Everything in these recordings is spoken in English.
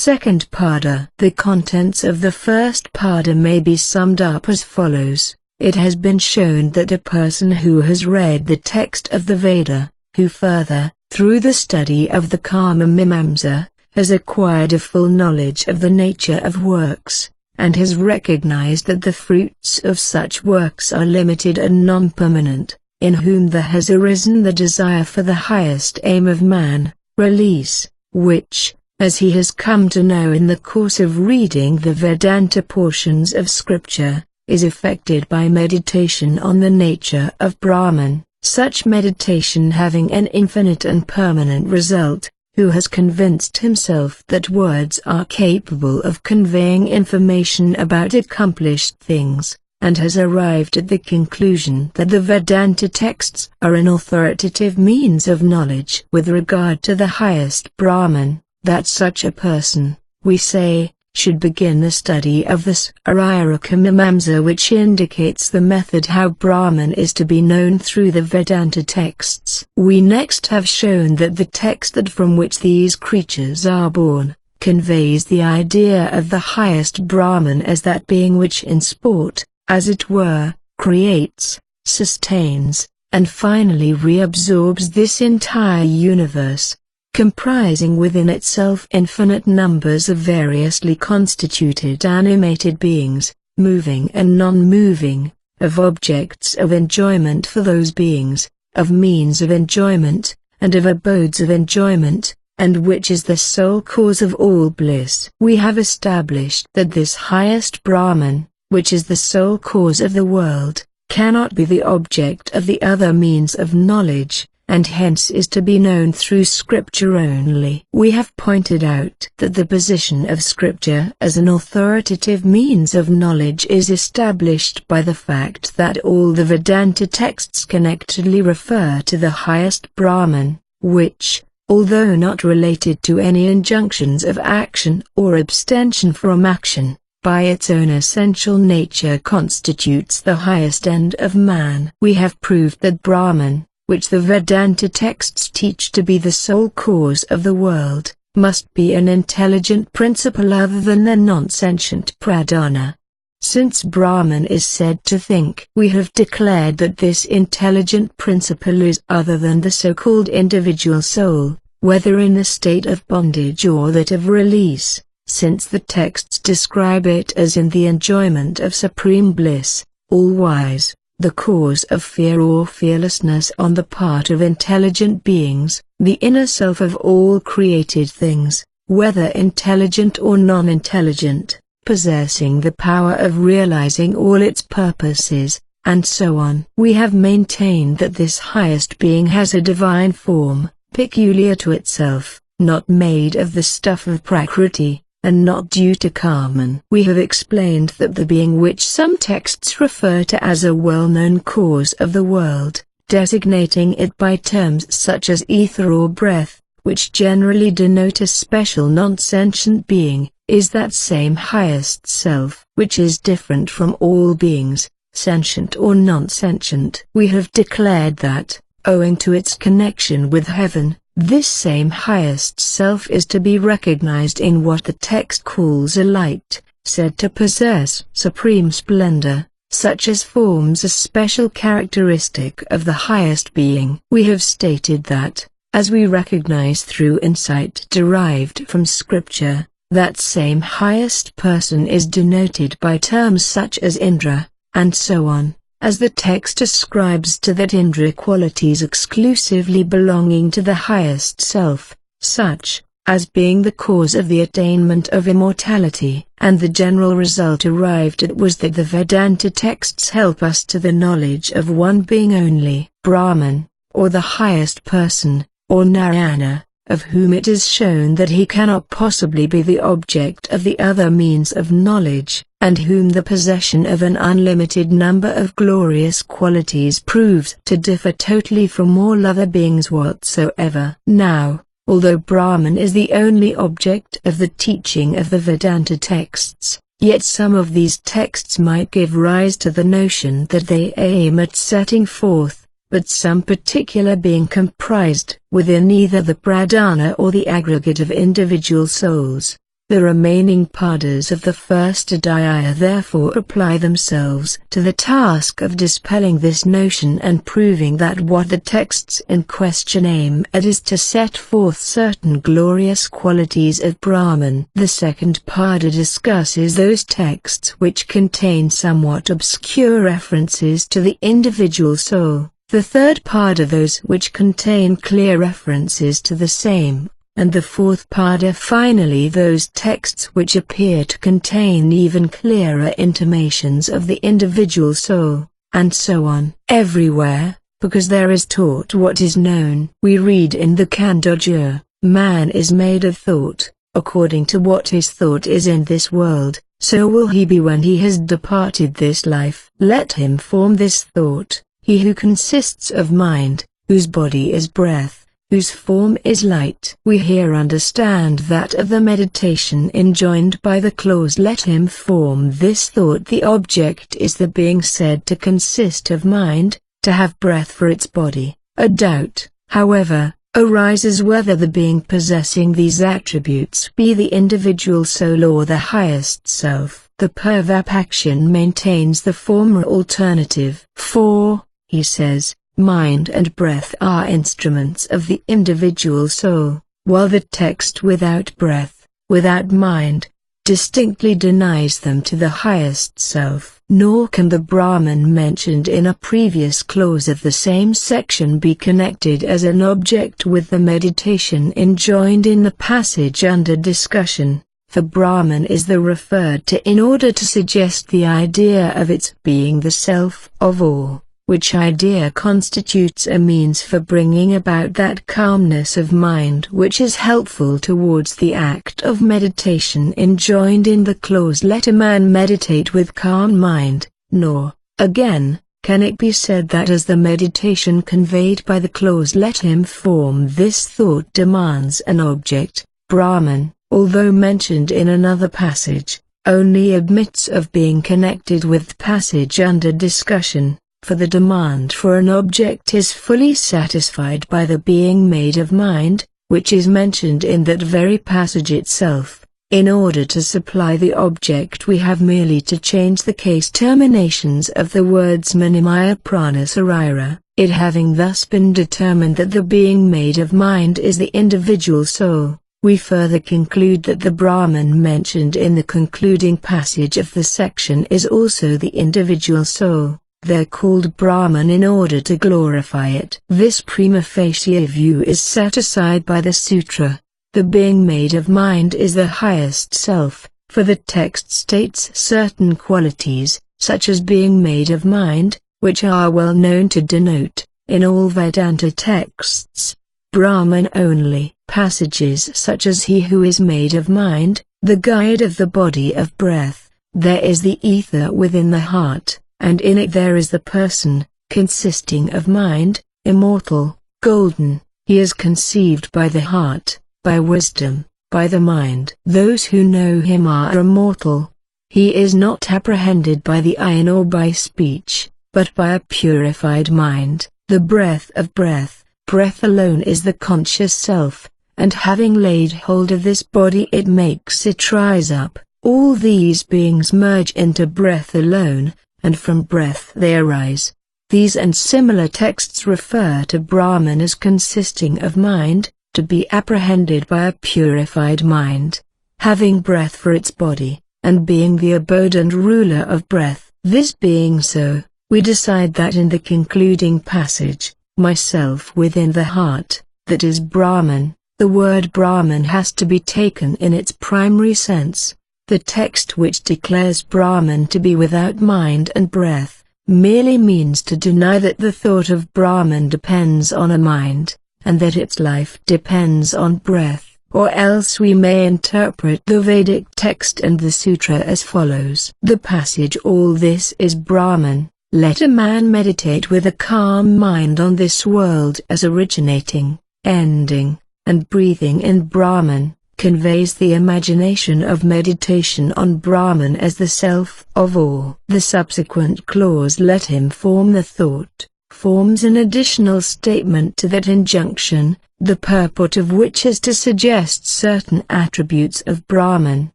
Second Pada. The contents of the first Pada may be summed up as follows. It has been shown that a person who has read the text of the Veda, who further, through the study of the Karma Mimamsa, has acquired a full knowledge of the nature of works, and has recognized that the fruits of such works are limited and non-permanent, in whom there has arisen the desire for the highest aim of man, release, which, as he has come to know in the course of reading the Vedanta portions of scripture, is effected by meditation on the nature of Brahman, such meditation having an infinite and permanent result, who has convinced himself that words are capable of conveying information about accomplished things, and has arrived at the conclusion that the Vedanta texts are an authoritative means of knowledge with regard to the highest Brahman, that such a person, we say, should begin the study of the Sariraka Mimamsa, which indicates the method how Brahman is to be known through the Vedanta texts. We next have shown that the text that from which these creatures are born, conveys the idea of the highest Brahman as that being which in sport, as it were, creates, sustains, and finally reabsorbs this entire universe, comprising within itself infinite numbers of variously constituted animated beings, moving and non-moving, of objects of enjoyment for those beings, of means of enjoyment, and of abodes of enjoyment, and which is the sole cause of all bliss. We have established that this highest Brahman, which is the sole cause of the world, cannot be the object of the other means of knowledge, and hence is to be known through scripture only. We have pointed out that the position of scripture as an authoritative means of knowledge is established by the fact that all the Vedanta texts connectedly refer to the highest Brahman, which, although not related to any injunctions of action or abstention from action, by its own essential nature constitutes the highest end of man. We have proved that Brahman, which the Vedanta texts teach to be the sole cause of the world, must be an intelligent principle other than the non-sentient pradhana. Since Brahman is said to think, we have declared that this intelligent principle is other than the so-called individual soul, whether in the state of bondage or that of release, since the texts describe it as in the enjoyment of supreme bliss, all-wise, the cause of fear or fearlessness on the part of intelligent beings, the inner self of all created things, whether intelligent or non-intelligent, possessing the power of realizing all its purposes, and so on. We have maintained that this highest being has a divine form, peculiar to itself, not made of the stuff of Prakriti, and not due to Karman. We have explained that the being which some texts refer to as a well-known cause of the world, designating it by terms such as ether or breath, which generally denote a special non-sentient being, is that same highest self, which is different from all beings, sentient or non-sentient. We have declared that, owing to its connection with heaven, this same highest self is to be recognized in what the text calls a light, said to possess supreme splendor, such as forms a special characteristic of the highest being. We have stated that, as we recognize through insight derived from scripture, that same highest person is denoted by terms such as Indra, and so on, as the text ascribes to that Indra qualities exclusively belonging to the highest self, such as being the cause of the attainment of immortality. And the general result arrived at was that the Vedanta texts help us to the knowledge of one being only, Brahman, or the highest person, or Narayana, of whom it is shown that he cannot possibly be the object of the other means of knowledge, and whom the possession of an unlimited number of glorious qualities proves to differ totally from all other beings whatsoever. Now, although Brahman is the only object of the teaching of the Vedanta texts, yet some of these texts might give rise to the notion that they aim at setting forth, but some particular being comprised within either the pradhana or the aggregate of individual souls. The remaining padas of the first ADHYÂYA therefore apply themselves to the task of dispelling this notion and proving that what the texts in question aim at is to set forth certain glorious qualities of Brahman. The second pada discusses those texts which contain somewhat obscure references to the individual soul. The third pada those which contain clear references to the same. And the fourth pada finally those texts which appear to contain even clearer intimations of the individual soul, and so on. Everywhere, because there is taught what is known. We read in the Khandogya, man is made of thought, according to what his thought is in this world, so will he be when he has departed this life. Let him form this thought, he who consists of mind, whose body is breath, whose form is light. We here understand that of the meditation enjoined by the clause let him form this thought the object is the being said to consist of mind, to have breath for its body. A doubt, however, arises whether the being possessing these attributes be the individual soul or the highest self. The Purvapakshan maintains the former alternative. For, he says, mind and breath are instruments of the individual soul, while the text without breath, without mind, distinctly denies them to the highest self. Nor can the Brahman mentioned in a previous clause of the same section be connected as an object with the meditation enjoined in the passage under discussion, for Brahman is the referred to in order to suggest the idea of its being the self of all, which idea constitutes a means for bringing about that calmness of mind which is helpful towards the act of meditation enjoined in the clause let a man meditate with calm mind. Nor, again, can it be said that as the meditation conveyed by the clause let him form this thought demands an object, Brahman, although mentioned in another passage, only admits of being connected with the passage under discussion. For the demand for an object is fully satisfied by the being made of mind, which is mentioned in that very passage itself. In order to supply the object we have merely to change the case terminations of the words Manimaya Prana Sarira. It having thus been determined that the being made of mind is the individual soul, we further conclude that the Brahman mentioned in the concluding passage of the section is also the individual soul. They're called Brahman in order to glorify it. This prima facie view is set aside by the sutra. The being made of mind is the highest self, for the text states certain qualities, such as being made of mind, which are well known to denote, in all Vedanta texts, Brahman only. Passages such as he who is made of mind, the guide of the body of breath, there is the ether within the heart, and in it there is the person, consisting of mind, immortal, golden, he is conceived by the heart, by wisdom, by the mind. Those who know him are immortal. He is not apprehended by the eye nor by speech, but by a purified mind. The breath of breath, breath alone is the conscious self, and having laid hold of this body it makes it rise up. All these beings merge into breath alone, and from breath they arise. These and similar texts refer to Brahman as consisting of mind, to be apprehended by a purified mind, having breath for its body, and being the abode and ruler of breath. This being so, we decide that in the concluding passage, myself within the heart, that is Brahman, the word Brahman has to be taken in its primary sense. The text which declares Brahman to be without mind and breath, merely means to deny that the thought of Brahman depends on a mind, and that its life depends on breath, or else we may interpret the Vedic text and the sutra as follows. The passage all this is Brahman, let a man meditate with a calm mind on this world as originating, ending, and breathing in Brahman, conveys the imagination of meditation on Brahman as the self of all. The subsequent clause let him form the thought, forms an additional statement to that injunction, the purport of which is to suggest certain attributes of Brahman,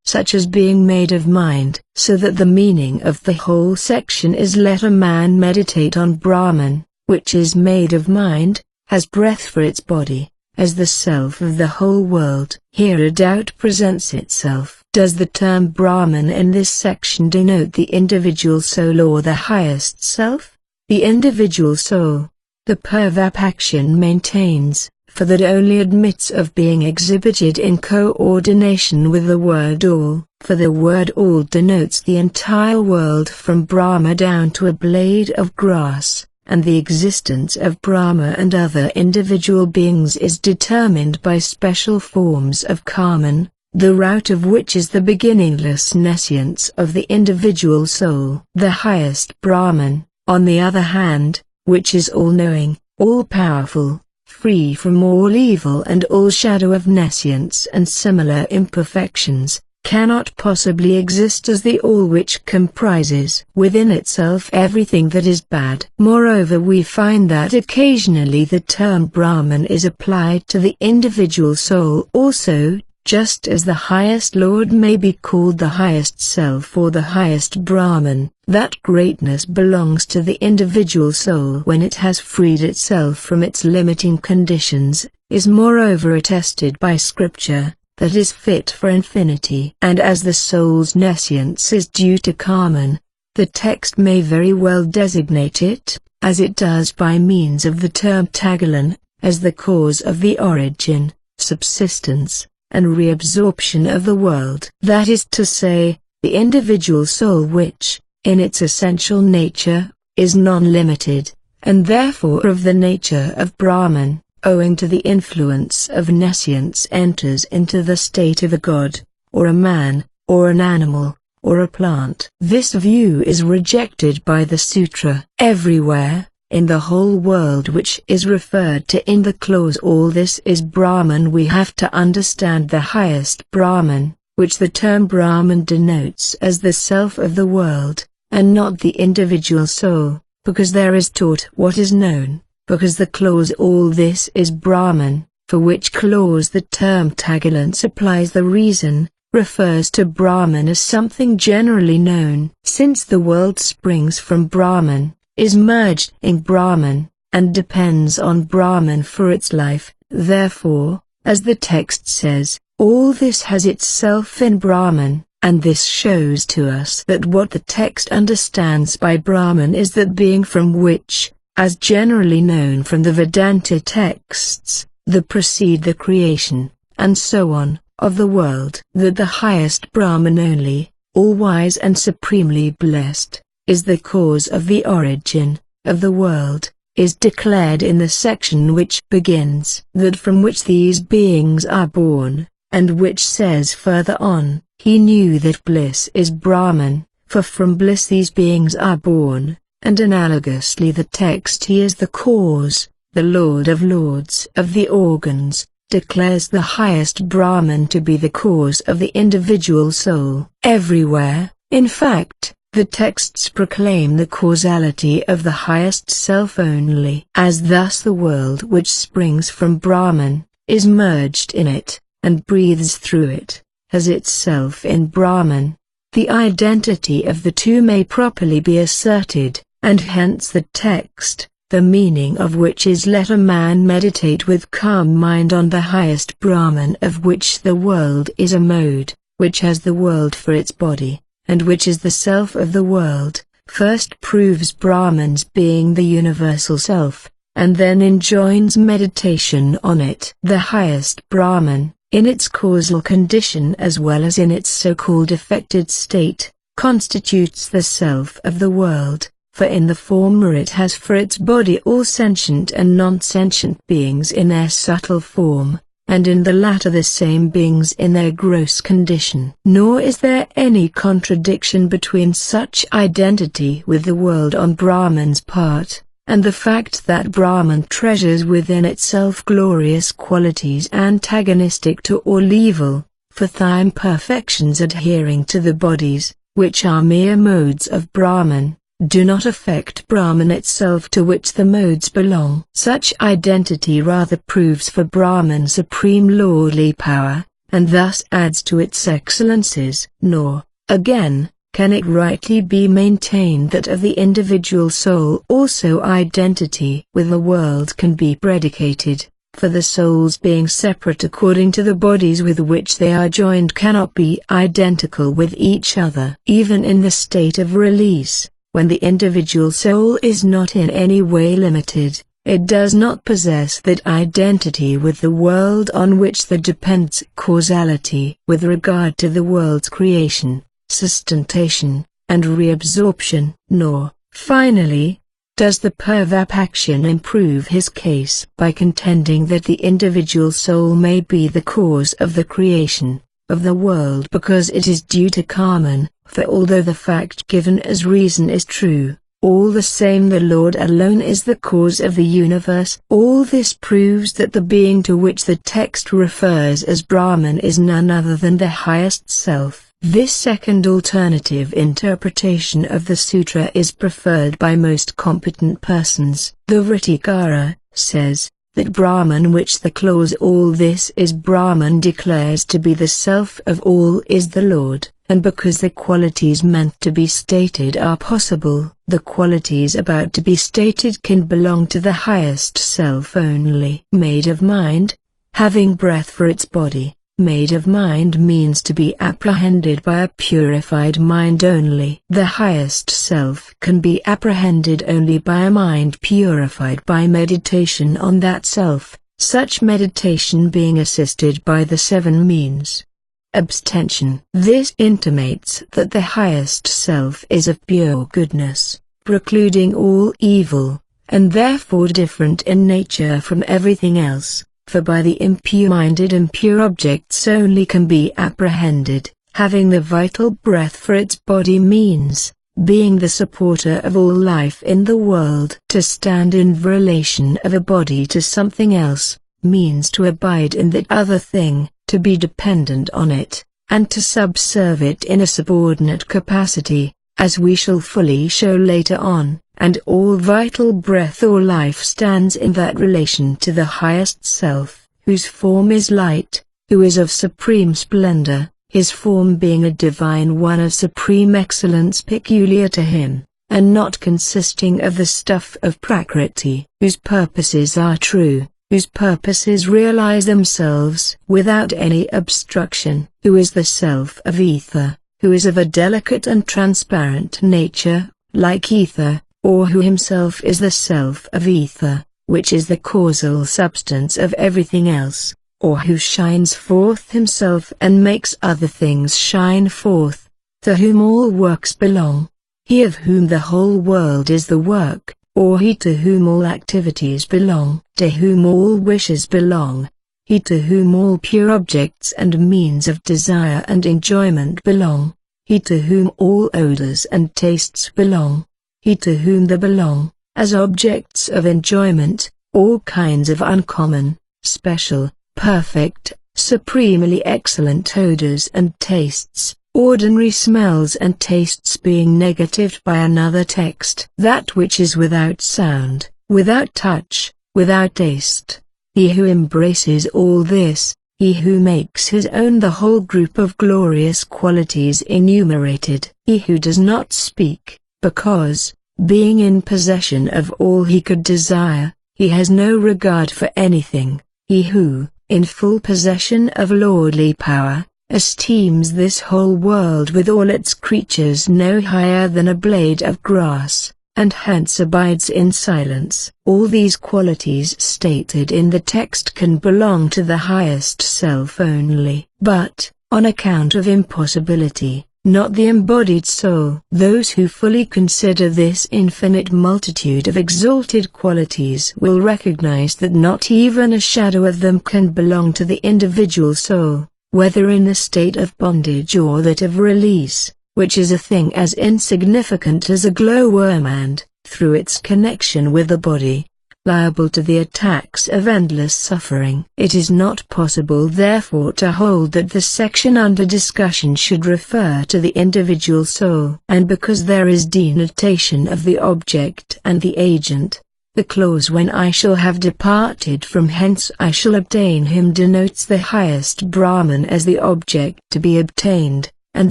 such as being made of mind. So that the meaning of the whole section is, let a man meditate on Brahman, which is made of mind, has breath for its body, as the self of the whole world. Here a doubt presents itself. Does the term Brahman in this section denote the individual soul or the highest self? The individual soul, the Purvapakshan maintains, for that only admits of being exhibited in coordination with the word all, for the word all denotes the entire world from Brahma down to a blade of grass, and the existence of Brahma and other individual beings is determined by special forms of karman, the root of which is the beginningless nescience of the individual soul. The highest Brahman, on the other hand, which is all-knowing, all-powerful, free from all evil and all shadow of nescience and similar imperfections, cannot possibly exist as the all which comprises within itself everything that is bad. Moreover, we find that occasionally the term Brahman is applied to the individual soul also, just as the highest Lord may be called the highest self or the highest Brahman. That greatness belongs to the individual soul when it has freed itself from its limiting conditions, is moreover attested by scripture, that is fit for infinity. And as the soul's nescience is due to karman, the text may very well designate it, as it does by means of the term tagalan, as the cause of the origin, subsistence, and reabsorption of the world. That is to say, the individual soul which, in its essential nature, is non-limited, and therefore of the nature of Brahman, owing to the influence of nescience enters into the state of a god, or a man, or an animal, or a plant. This view is rejected by the sutra. Everywhere, in the whole world which is referred to in the clause all this is Brahman, we have to understand the highest Brahman, which the term Brahman denotes as the self of the world, and not the individual soul, because there is taught what is known, because the clause all this is Brahman, for which clause the term Tagalan supplies the reason, refers to Brahman as something generally known. Since the world springs from Brahman, is merged in Brahman, and depends on Brahman for its life, therefore, as the text says, all this has itself in Brahman, and this shows to us that what the text understands by Brahman is that being from which, as generally known from the Vedanta texts, precede the creation, and so on, of the world. That the highest Brahman only, all-wise and supremely blessed, is the cause of the origin of the world, is declared in the section which begins that from which these beings are born, and which says further on, he knew that bliss is Brahman, for from bliss these beings are born, and analogously the text he is the cause, the Lord of Lords of the organs, declares the highest Brahman to be the cause of the individual soul. Everywhere, in fact, the texts proclaim the causality of the highest self only. As thus the world which springs from Brahman, is merged in it, and breathes through it, has itself in Brahman, the identity of the two may properly be asserted, and hence the text, the meaning of which is let a man meditate with calm mind on the highest Brahman of which the world is a mode, which has the world for its body, and which is the self of the world, first proves Brahman's being the universal self, and then enjoins meditation on it. The highest Brahman, in its causal condition as well as in its so-called affected state, constitutes the self of the world, for in the former it has for its body all sentient and non-sentient beings in their subtle form, and in the latter the same beings in their gross condition. Nor is there any contradiction between such identity with the world on Brahman's part, and the fact that Brahman treasures within itself glorious qualities antagonistic to all evil, for the imperfections adhering to the bodies, which are mere modes of Brahman, do not affect Brahman itself, to which the modes belong. Such identity rather proves for Brahman supreme lordly power, and thus adds to its excellences. Nor, again, can it rightly be maintained that of the individual soul also identity with the world can be predicated, for the souls being separate according to the bodies with which they are joined cannot be identical with each other. Even in the state of release, when the individual soul is not in any way limited, it does not possess that identity with the world on which there depends causality with regard to the world's creation, sustentation, and reabsorption. Nor, finally, does the Purvapakshan improve his case by contending that the individual soul may be the cause of the creation of the world because it is due to Karman, for although the fact given as reason is true, all the same the Lord alone is the cause of the universe. All this proves that the being to which the text refers as Brahman is none other than the highest self. This second alternative interpretation of the sutra is preferred by most competent persons. The Vritikara says that Brahman, which the clause all this is Brahman declares to be the self of all, is the Lord, and because the qualities meant to be stated are possible, the qualities about to be stated can belong to the highest self only. Made of mind, having breath for its body. Made of mind means to be apprehended by a purified mind only. The highest self can be apprehended only by a mind purified by meditation on that self, such meditation being assisted by the 7 means. Abstention. This intimates that the highest self is of pure goodness, precluding all evil, and therefore different in nature from everything else. For by the impure-minded impure objects only can be apprehended. Having the vital breath for its body means, being the supporter of all life in the world. To stand in relation of a body to something else, means to abide in that other thing, to be dependent on it, and to subserve it in a subordinate capacity, as we shall fully show later on. And all vital breath or life stands in that relation to the highest self, whose form is light, who is of supreme splendor, his form being a divine one of supreme excellence peculiar to him, and not consisting of the stuff of Prakriti, whose purposes are true, whose purposes realize themselves without any obstruction, who is the self of ether, who is of a delicate and transparent nature, like ether, or who himself is the self of ether, which is the causal substance of everything else, or who shines forth himself and makes other things shine forth, to whom all works belong, he of whom the whole world is the work, or he to whom all activities belong, to whom all wishes belong, he to whom all pure objects and means of desire and enjoyment belong, he to whom all odors and tastes belong, he to whom there belong, as objects of enjoyment, all kinds of uncommon, special, perfect, supremely excellent odors and tastes, ordinary smells and tastes being negatived by another text. That which is without sound, without touch, without taste, he who embraces all this, he who makes his own the whole group of glorious qualities enumerated, he who does not speak, because, being in possession of all he could desire, he has no regard for anything, he who, in full possession of lordly power, esteems this whole world with all its creatures no higher than a blade of grass, and hence abides in silence. All these qualities stated in the text can belong to the highest self only, but, on account of impossibility, not the embodied soul. Those who fully consider this infinite multitude of exalted qualities will recognize that not even a shadow of them can belong to the individual soul, whether in the state of bondage or that of release, which is a thing as insignificant as a glowworm and, through its connection with the body, liable to the attacks of endless suffering. It is not possible therefore to hold that the section under discussion should refer to the individual soul. And because there is denotation of the object and the agent, the clause "when I shall have departed from hence I shall obtain him" denotes the highest Brahman as the object to be obtained, and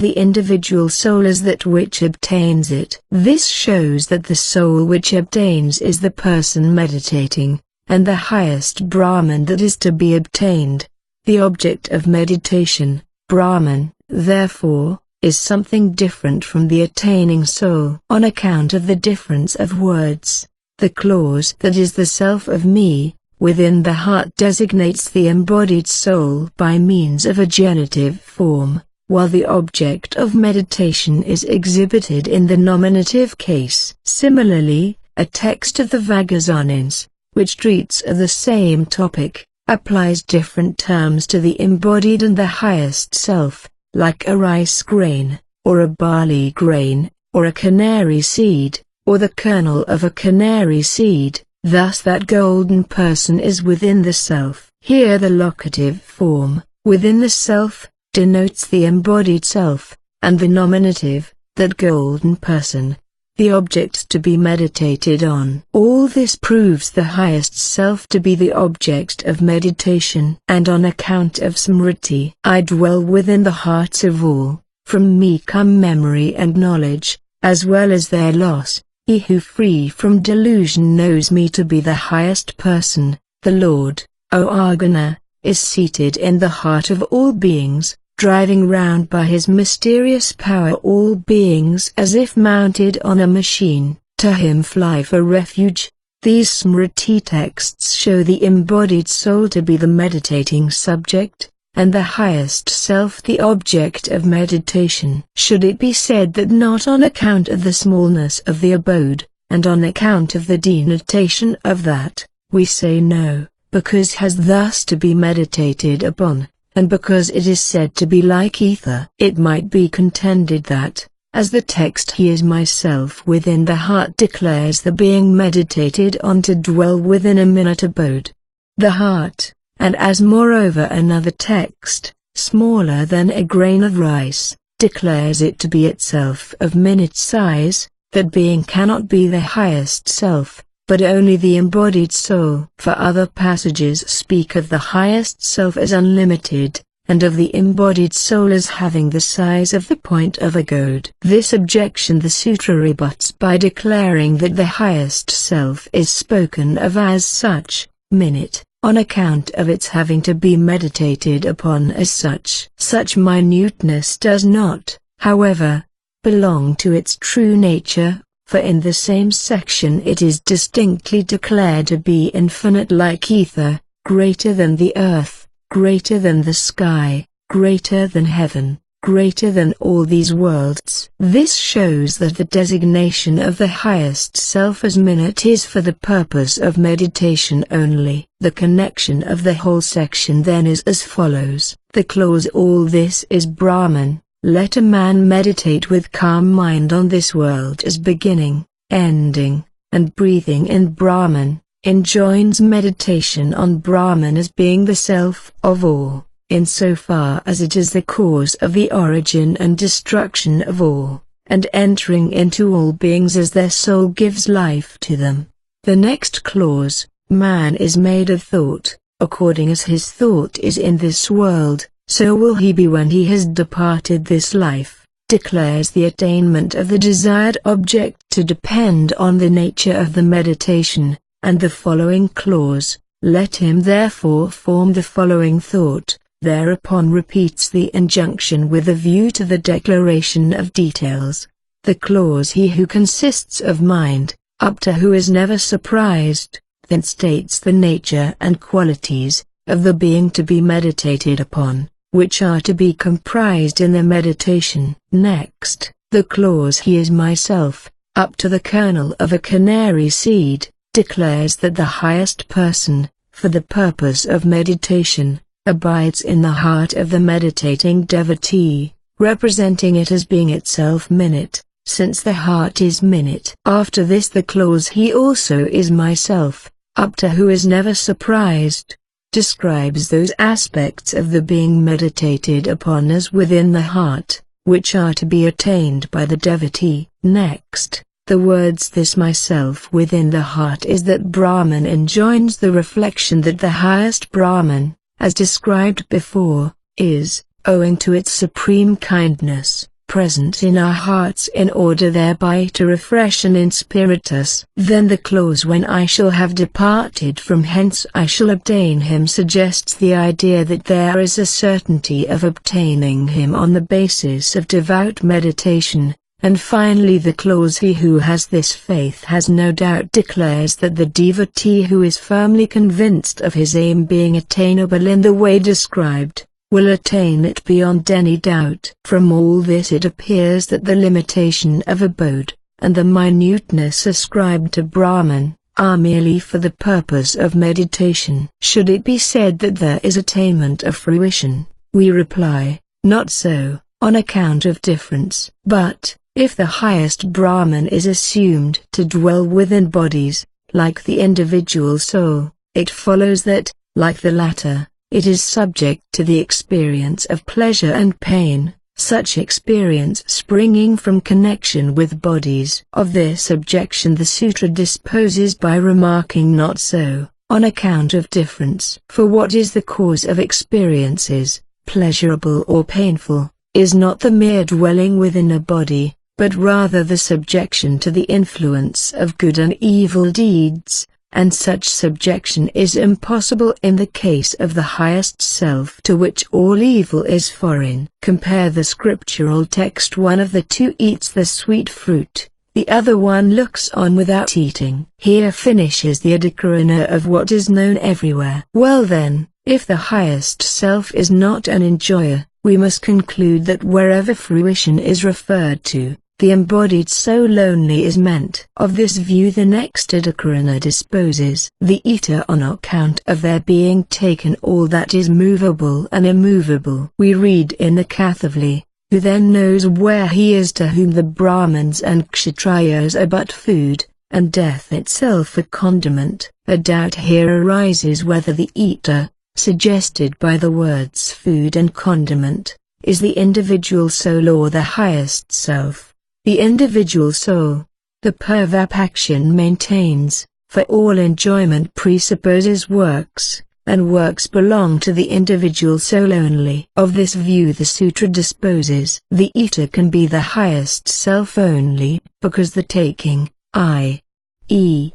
the individual soul as that which obtains it. This shows that the soul which obtains is the person meditating, and the highest Brahman that is to be obtained. The object of meditation, Brahman, therefore, is something different from the attaining soul. On account of the difference of words, the clause "that is the self of me" within the heart designates the embodied soul by means of a genitive form, while the object of meditation is exhibited in the nominative case. Similarly, a text of the Vagasanins, which treats of the same topic, applies different terms to the embodied and the highest self, like a rice grain, or a barley grain, or a canary seed, or the kernel of a canary seed. Thus that golden person is within the self. Here the locative form, "within the self," denotes the embodied self, and the nominative, "that golden person," the object to be meditated on. All this proves the highest self to be the object of meditation. And on account of Smriti, I dwell within the hearts of all, from me come memory and knowledge, as well as their loss. He who free from delusion knows me to be the highest person, the Lord, O Arjuna, is seated in the heart of all beings, driving round by his mysterious power all beings as if mounted on a machine. To him fly for refuge. These Smriti texts show the embodied soul to be the meditating subject, and the highest self the object of meditation. Should it be said that not on account of the smallness of the abode, and on account of the denotation of that, we say no, because has thus to be meditated upon, and because it is said to be like ether. It might be contended that, as the text "he is myself within the heart" declares the being meditated on to dwell within a minute abode, the heart, and as moreover another text, smaller than a grain of rice, declares it to be itself of minute size, that being cannot be the highest self, but only the embodied soul. For other passages speak of the highest self as unlimited, and of the embodied soul as having the size of the point of a goad. This objection the sutra rebuts by declaring that the highest self is spoken of as such, minute, on account of its having to be meditated upon as such. Such minuteness does not, however, belong to its true nature, for in the same section it is distinctly declared to be infinite like ether, greater than the earth, greater than the sky, greater than heaven, greater than all these worlds. This shows that the designation of the highest self as minute is for the purpose of meditation only. The connection of the whole section then is as follows. The clause "all this is Brahman, let a man meditate with calm mind on this world as beginning, ending, and breathing in Brahman," enjoins meditation on Brahman as being the self of all, insofar as it is the cause of the origin and destruction of all, and entering into all beings as their soul gives life to them. The next clause, "Man is made of thought, according as his thought is in this world, so will he be when he has departed this life," declares the attainment of the desired object to depend on the nature of the meditation, and the following clause, "Let him therefore form the following thought," thereupon repeats the injunction with a view to the declaration of details. The clause "he who consists of mind, up to who is never surprised," then states the nature and qualities of the being to be meditated upon, which are to be comprised in the meditation. Next, the clause "he is myself, up to the kernel of a canary seed," declares that the highest person, for the purpose of meditation, abides in the heart of the meditating devotee, representing it as being itself minute, since the heart is minute. After this the clause "he also is myself, up to who is never surprised, describes those aspects of the being meditated upon as within the heart, which are to be attained by the devotee. Next, the words "this myself within the heart" is that Brahman enjoins the reflection that the highest Brahman, as described before, is, owing to its supreme kindness, present in our hearts in order thereby to refresh and inspirit us. Then the clause "when I shall have departed from hence I shall obtain him" suggests the idea that there is a certainty of obtaining him on the basis of devout meditation. And finally the clause "he who has this faith has no doubt" declares that the devotee who is firmly convinced of his aim being attainable in the way described, will attain it beyond any doubt. From all this it appears that the limitation of abode, and the minuteness ascribed to Brahman, are merely for the purpose of meditation. Should it be said that there is attainment of fruition, we reply, not so, on account of difference. But, if the highest Brahman is assumed to dwell within bodies, like the individual soul, it follows that, like the latter, it is subject to the experience of pleasure and pain, such experience springing from connection with bodies. Of this objection the sutra disposes by remarking not so, on account of difference. For what is the cause of experiences, pleasurable or painful, is not the mere dwelling within a body, but rather the subjection to the influence of good and evil deeds. And such subjection is impossible in the case of the highest self to which all evil is foreign. Compare the scriptural text: one of the two eats the sweet fruit, the other one looks on without eating. Here finishes the adhikârana of what is known everywhere. Well then, if the highest self is not an enjoyer, we must conclude that wherever fruition is referred to, the embodied soul only is meant. Of this view the next adhikârana disposes: the eater on account of there being taken all that is movable and immovable. We read in the Kathavali, who then knows where he is to whom the Brahmins and Kshatriyas are but food, and death itself a condiment. A doubt here arises whether the eater, suggested by the words food and condiment, is the individual soul or the highest self. The individual soul, the Purvapakshan maintains, for all enjoyment presupposes works, and works belong to the individual soul only. Of this view the sutra disposes: the eater can be the highest self only, because the taking, i.e.,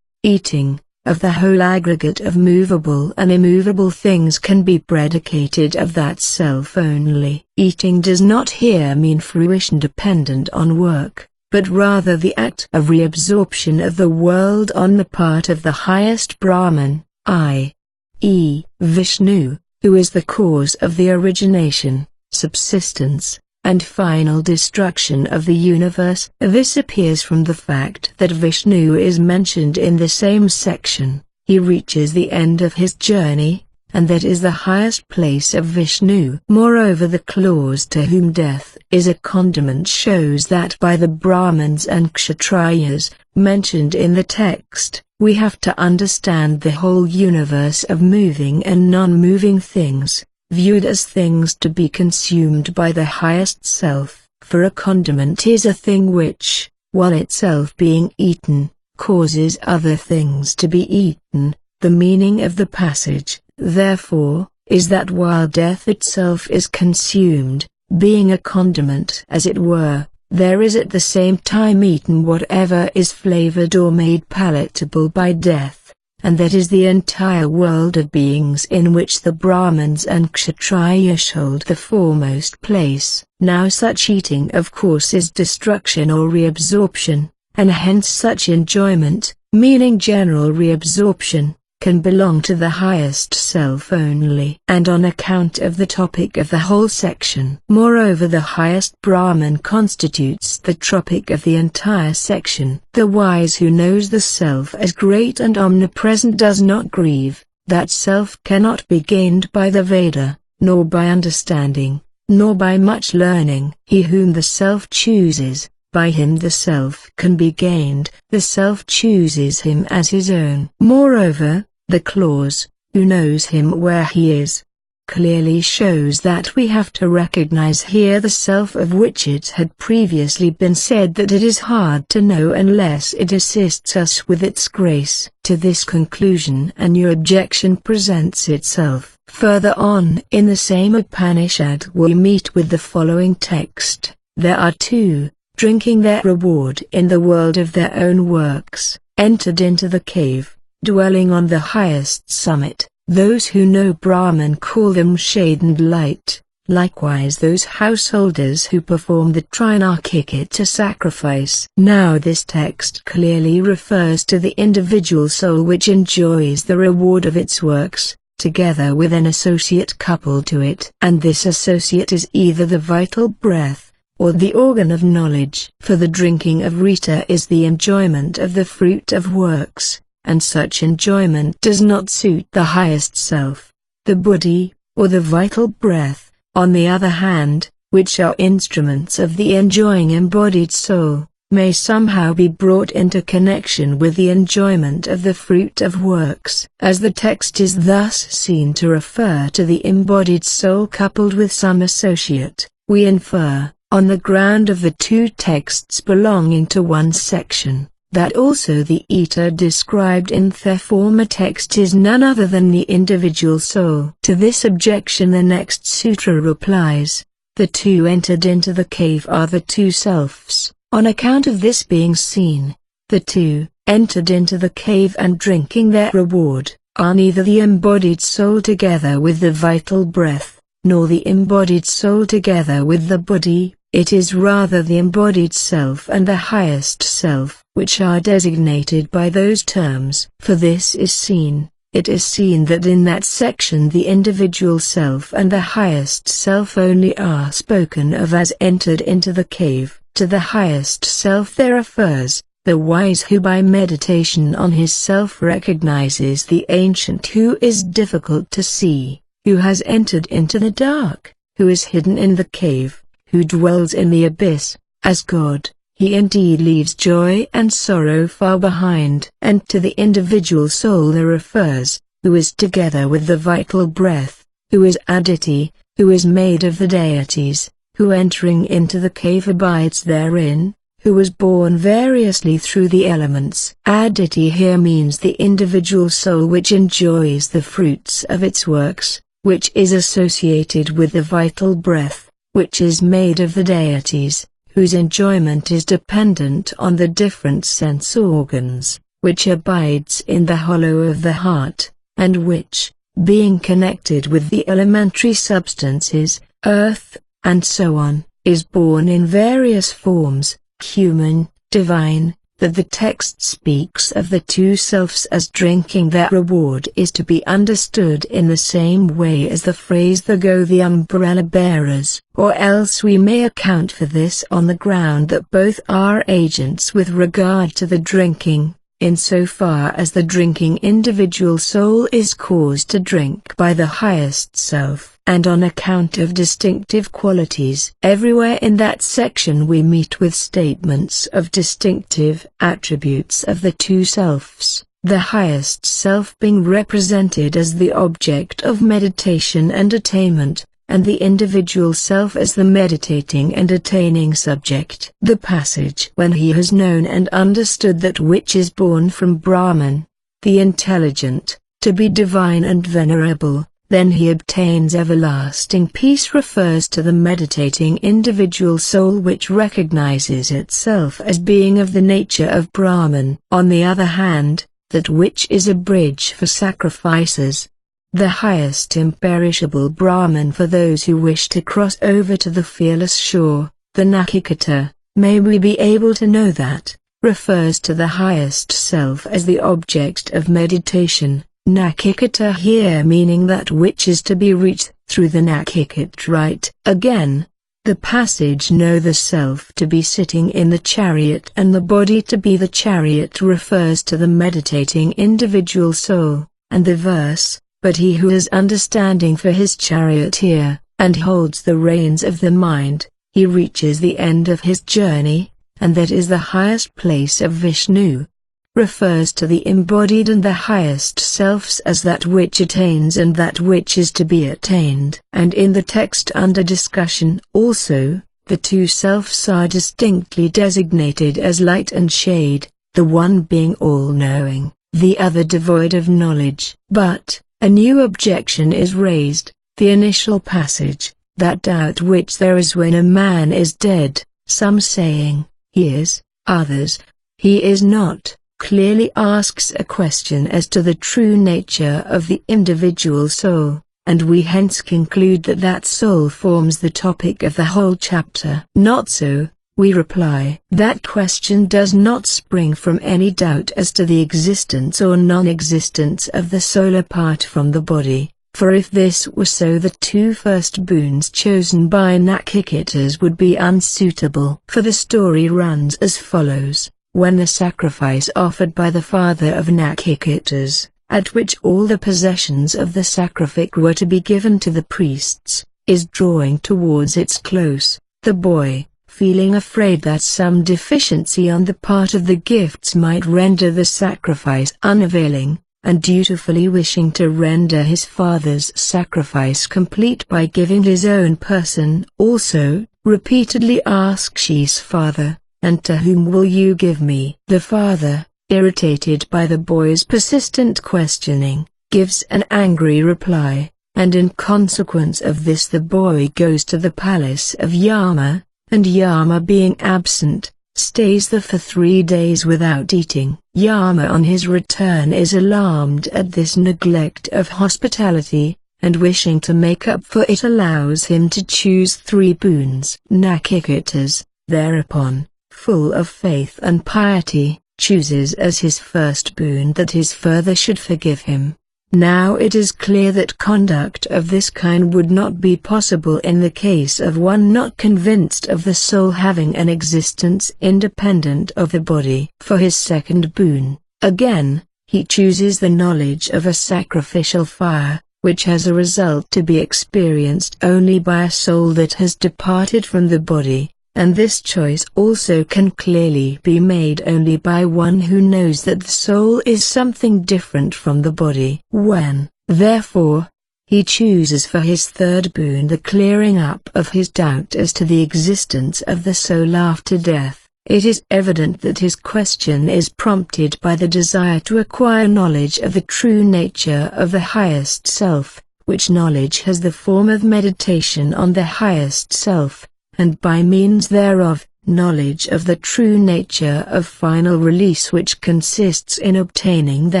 eating, of the whole aggregate of movable and immovable things can be predicated of that self only. Eating does not here mean fruition dependent on work, but rather the act of reabsorption of the world on the part of the highest Brahman, i.e., Vishnu, who is the cause of the origination, subsistence, and final destruction of the universe. This appears from the fact that Vishnu is mentioned in the same section. He reaches the end of his journey, and that is the highest place of Vishnu. Moreover, the clause "to whom death is a condiment" shows that by the Brahmins and Kshatriyas, mentioned in the text, we have to understand the whole universe of moving and non-moving things, viewed as things to be consumed by the highest self. For a condiment is a thing which, while itself being eaten, causes other things to be eaten. The meaning of the passage, therefore, is that while death itself is consumed, being a condiment as it were, there is at the same time eaten whatever is flavored or made palatable by death. And that is the entire world of beings in which the Brahmins and Kshatriyas hold the foremost place. Now such eating of course is destruction or reabsorption, and hence such enjoyment, meaning general reabsorption, can belong to the highest self only. And on account of the topic of the whole section. Moreover, the highest Brahman constitutes the topic of the entire section. The wise who knows the self as great and omnipresent does not grieve. That self cannot be gained by the Veda, nor by understanding, nor by much learning. He whom the self chooses, By him the self can be gained, the self chooses him as his own. Moreover, the clause, who knows him where he is, clearly shows that we have to recognize here the self of which it had previously been said that it is hard to know unless it assists us with its grace. To this conclusion a new objection presents itself. Further on in the same Upanishad we meet with the following text: there are two, drinking their reward in the world of their own works, entered into the cave, dwelling on the highest summit. Those who know Brahman call them shade and light, likewise those householders who perform the Trinakikita sacrifice. Now this text clearly refers to the individual soul which enjoys the reward of its works, together with an associate coupled to it. And this associate is either the vital breath, or the organ of knowledge. For the drinking of Rita is the enjoyment of the fruit of works, and such enjoyment does not suit the highest self. The buddhi, or the vital breath, on the other hand, which are instruments of the enjoying embodied soul, may somehow be brought into connection with the enjoyment of the fruit of works. As the text is thus seen to refer to the embodied soul coupled with some associate, we infer, on the ground of the two texts belonging to one section, that also the eta described in the former text is none other than the individual soul. To this objection the next sutra replies: the two entered into the cave are the two selves. On account of this being seen, the two, entered into the cave and drinking their reward, are neither the embodied soul together with the vital breath, nor the embodied soul together with the buddhi. It is rather the embodied self and the highest self, which are designated by those terms. For this is seen, it is seen that in that section the individual self and the highest self only are spoken of as entered into the cave. To the highest self there refers, the wise who by meditation on his self recognizes the ancient who is difficult to see, who has entered into the dark, who is hidden in the cave, who dwells in the abyss. As God, he indeed leaves joy and sorrow far behind. And to the individual soul there refers, who is together with the vital breath, who is Aditi, who is made of the deities, who entering into the cave abides therein, who was born variously through the elements. Aditi here means the individual soul which enjoys the fruits of its works, which is associated with the vital breath, which is made of the deities, whose enjoyment is dependent on the different sense organs, which abides in the hollow of the heart, and which, being connected with the elementary substances, earth, and so on, is born in various forms, human, divine. That the text speaks of the two selves as drinking their reward is to be understood in the same way as the phrase "there go the umbrella bearers," or else we may account for this on the ground that both are agents with regard to the drinking, insofar as the drinking individual soul is caused to drink by the highest self, and on account of distinctive qualities. Everywhere in that section we meet with statements of distinctive attributes of the two selves, the highest self being represented as the object of meditation and attainment, and the individual self as the meditating and attaining subject. The passage "when he has known and understood that which is born from Brahman, the intelligent, to be divine and venerable, then he obtains everlasting peace" refers to the meditating individual soul which recognizes itself as being of the nature of Brahman. On the other hand, that which is a bridge for sacrifices, the highest imperishable Brahman for those who wish to cross over to the fearless shore, the Nakikita, may we be able to know that, refers to the highest self as the object of meditation. Nakikita here meaning that which is to be reached through the Nakikit right. Again, the passage "know the self to be sitting in the chariot and the body to be the chariot" refers to the meditating individual soul, and the verse "but he who has understanding for his charioteer, and holds the reins of the mind, he reaches the end of his journey," and that is the highest place of Vishnu, refers to the embodied and the highest selves as that which attains and that which is to be attained. And in the text under discussion also, the two selves are distinctly designated as light and shade, the one being all-knowing, the other devoid of knowledge. But a new objection is raised. The initial passage, that doubt which there is when a man is dead, some saying, he is, others, he is not, clearly asks a question as to the true nature of the individual soul, and we hence conclude that that soul forms the topic of the whole chapter. Not so, we reply. That question does not spring from any doubt as to the existence or non-existence of the soul apart from the body, for if this were so the two first boons chosen by Nachiketas would be unsuitable. For the story runs as follows. When the sacrifice offered by the father of Nachiketas, at which all the possessions of the sacrifice were to be given to the priests, is drawing towards its close, the boy, feeling afraid that some deficiency on the part of the gifts might render the sacrifice unavailing, and dutifully wishing to render his father's sacrifice complete by giving his own person also, repeatedly asks his father, "And to whom will you give me?" The father, irritated by the boy's persistent questioning, gives an angry reply, and in consequence of this the boy goes to the palace of Yama, and Yama being absent, stays there for 3 days without eating. Yama on his return is alarmed at this neglect of hospitality, and wishing to make up for it allows him to choose 3 boons. Nachiketas, thereupon, full of faith and piety, chooses as his first boon that his father should forgive him. Now it is clear that conduct of this kind would not be possible in the case of one not convinced of the soul having an existence independent of the body. For his second boon, again, he chooses the knowledge of a sacrificial fire, which has a result to be experienced only by a soul that has departed from the body. And this choice also can clearly be made only by one who knows that the soul is something different from the body. When, therefore, he chooses for his third boon the clearing up of his doubt as to the existence of the soul after death, it is evident that his question is prompted by the desire to acquire knowledge of the true nature of the highest self, which knowledge has the form of meditation on the highest self, and by means thereof, knowledge of the true nature of final release, which consists in obtaining the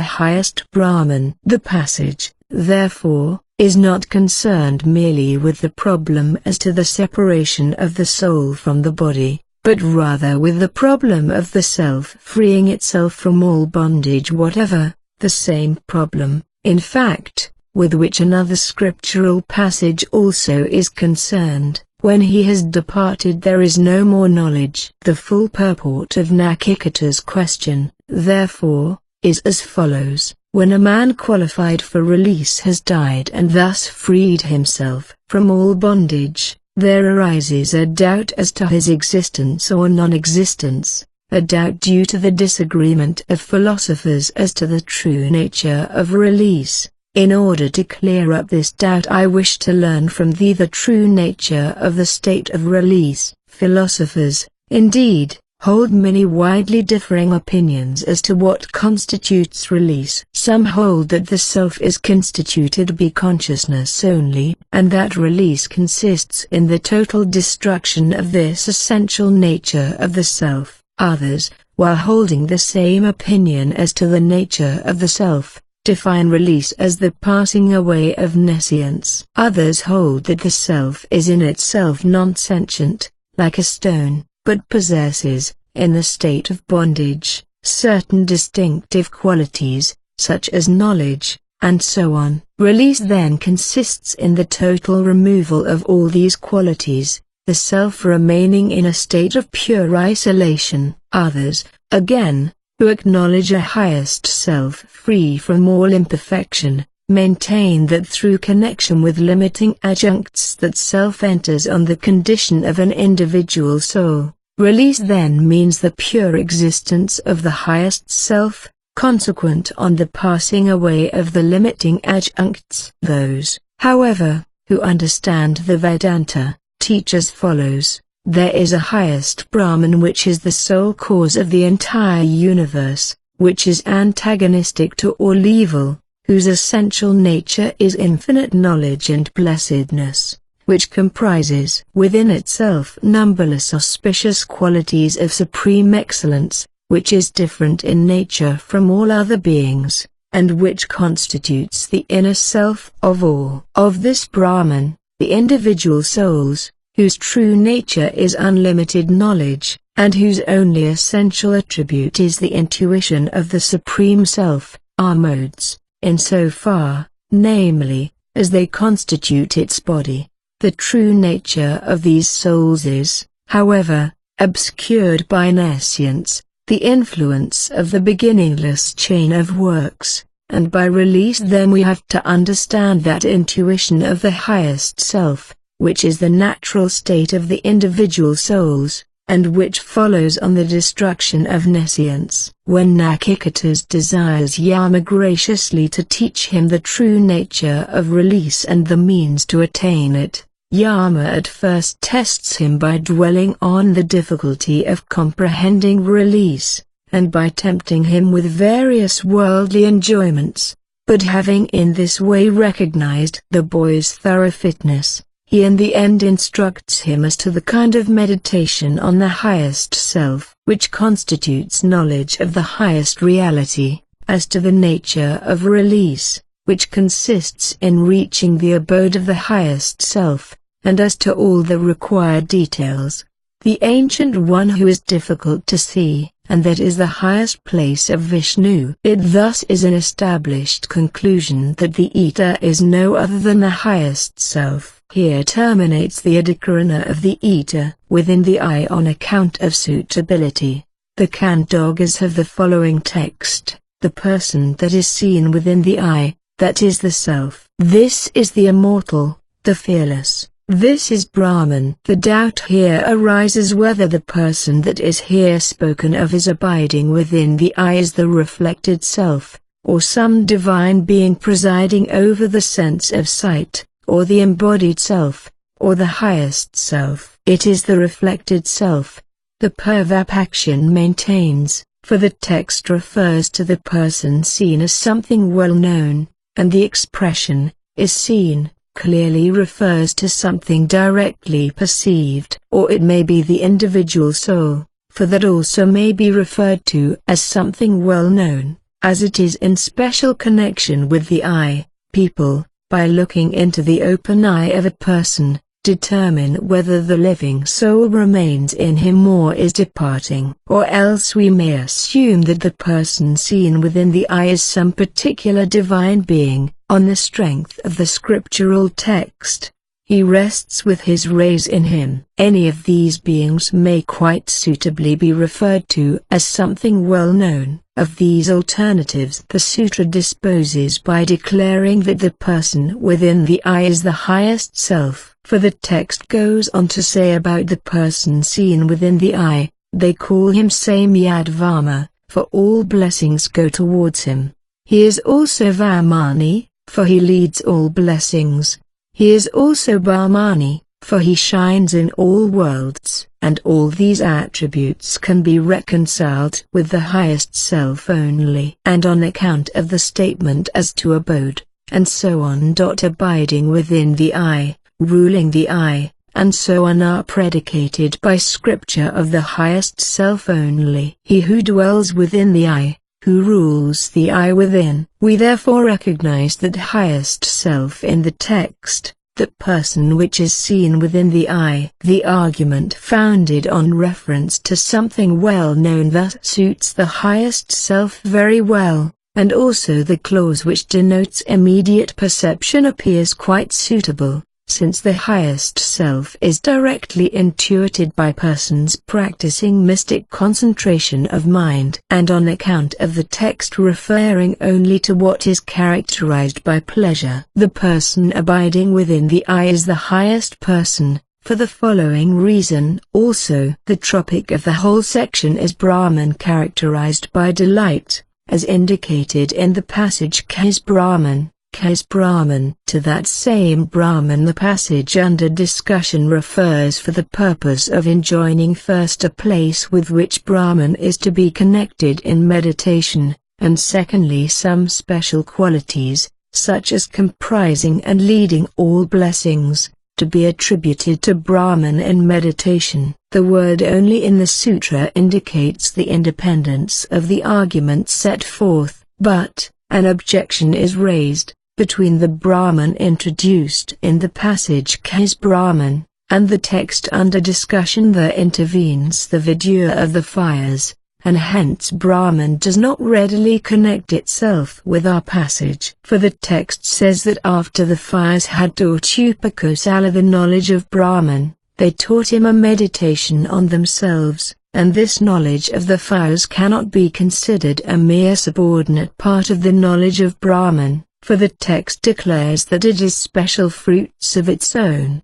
highest Brahman. The passage, therefore, is not concerned merely with the problem as to the separation of the soul from the body, but rather with the problem of the self freeing itself from all bondage whatever, the same problem, in fact, with which another scriptural passage also is concerned. When he has departed there is no more knowledge. The full purport of Nachiketa's question, therefore, is as follows. When a man qualified for release has died and thus freed himself from all bondage, there arises a doubt as to his existence or non-existence, a doubt due to the disagreement of philosophers as to the true nature of release. In order to clear up this doubt I wish to learn from thee the true nature of the state of release. Philosophers, indeed, hold many widely differing opinions as to what constitutes release. Some hold that the self is constituted by consciousness only, and that release consists in the total destruction of this essential nature of the self. Others, while holding the same opinion as to the nature of the self, define release as the passing away of nescience. Others hold that the self is in itself non-sentient, like a stone, but possesses, in the state of bondage, certain distinctive qualities, such as knowledge, and so on. Release then consists in the total removal of all these qualities, the self remaining in a state of pure isolation. Others, again, who acknowledge a highest self free from all imperfection, maintain that through connection with limiting adjuncts that self enters on the condition of an individual soul, Release then means the pure existence of the highest self, consequent on the passing away of the limiting adjuncts. Those, however, who understand the Vedanta, teach as follows: there is a highest Brahman which is the sole cause of the entire universe, which is antagonistic to all evil, whose essential nature is infinite knowledge and blessedness, which comprises within itself numberless auspicious qualities of supreme excellence, which is different in nature from all other beings, and which constitutes the inner self of all. Of this Brahman, the individual souls, whose true nature is unlimited knowledge, and whose only essential attribute is the intuition of the Supreme Self, are modes, in so far, namely, as they constitute its body. The true nature of these souls is, however, obscured by nescience, the influence of the beginningless chain of works, and by release then we have to understand that intuition of the highest self, which is the natural state of the individual souls, and which follows on the destruction of nescience. When Nachiketas desires Yama graciously to teach him the true nature of release and the means to attain it, Yama at first tests him by dwelling on the difficulty of comprehending release, and by tempting him with various worldly enjoyments. But having in this way recognized the boy's thorough fitness, he in the end instructs him as to the kind of meditation on the highest self, which constitutes knowledge of the highest reality, as to the nature of release, which consists in reaching the abode of the highest self, and as to all the required details. The Ancient One who is difficult to see, and that is the highest place of Vishnu. It thus is an established conclusion that the Eta is no other than the highest self. Here terminates the adhikarana of the Eta within the I on account of suitability. The Kantogas have the following text: the person that is seen within the I, that is the self. This is the immortal, the fearless. This is Brahman. The doubt here arises whether the person that is here spoken of is abiding within the I is the reflected self, or some divine being presiding over the sense of sight, or the embodied self, or the highest self. It is the reflected self. The Purvapakshan maintains, for the text refers to the person seen as something well known, and the expression, is seen, clearly refers to something directly perceived. Or it may be the individual soul, for that also may be referred to as something well known, as it is in special connection with the I. People, by looking into the open eye of a person, determine whether the living soul remains in him or is departing. Or else we may assume that the person seen within the eye is some particular divine being, on the strength of the scriptural text. He rests with his rays in him. Any of these beings may quite suitably be referred to as something well known. Of these alternatives the sutra disposes by declaring that the person within the I is the highest self. For the text goes on to say about the person seen within the I, they call him Samyadvama, for all blessings go towards him. He is also Vamani, for he leads all blessings. He is also Brahmani, for he shines in all worlds. And all these attributes can be reconciled with the highest self only. And on account of the statement as to abode, and so on. Abiding within the I, ruling the I, and so on are predicated by scripture of the highest self only. He who dwells within the I, who rules the I within. We therefore recognize that highest self in the text, that person which is seen within the I. The argument founded on reference to something well known thus suits the highest self very well, and also the clause which denotes immediate perception appears quite suitable, since the highest self is directly intuited by persons practicing mystic concentration of mind. And on account of the text referring only to what is characterized by pleasure, the person abiding within the I is the highest person, For the following reason also, the topic of the whole section is Brahman characterized by delight, as indicated in the passage Kais Brahman. To that same Brahman the passage under discussion refers for the purpose of enjoining first a place with which Brahman is to be connected in meditation, and secondly some special qualities, such as comprising and leading all blessings, to be attributed to Brahman in meditation. The word only in the sutra indicates the independence of the argument set forth, but an objection is raised between the Brahman introduced in the passage Kais Brahman, and the text under discussion. There intervenes the Vidya of the fires, and hence Brahman does not readily connect itself with our passage. For the text says that after the fires had taught Upakosala the knowledge of Brahman, they taught him a meditation on themselves, and this knowledge of the fires cannot be considered a mere subordinate part of the knowledge of Brahman, for the text declares that it is special fruits of its own.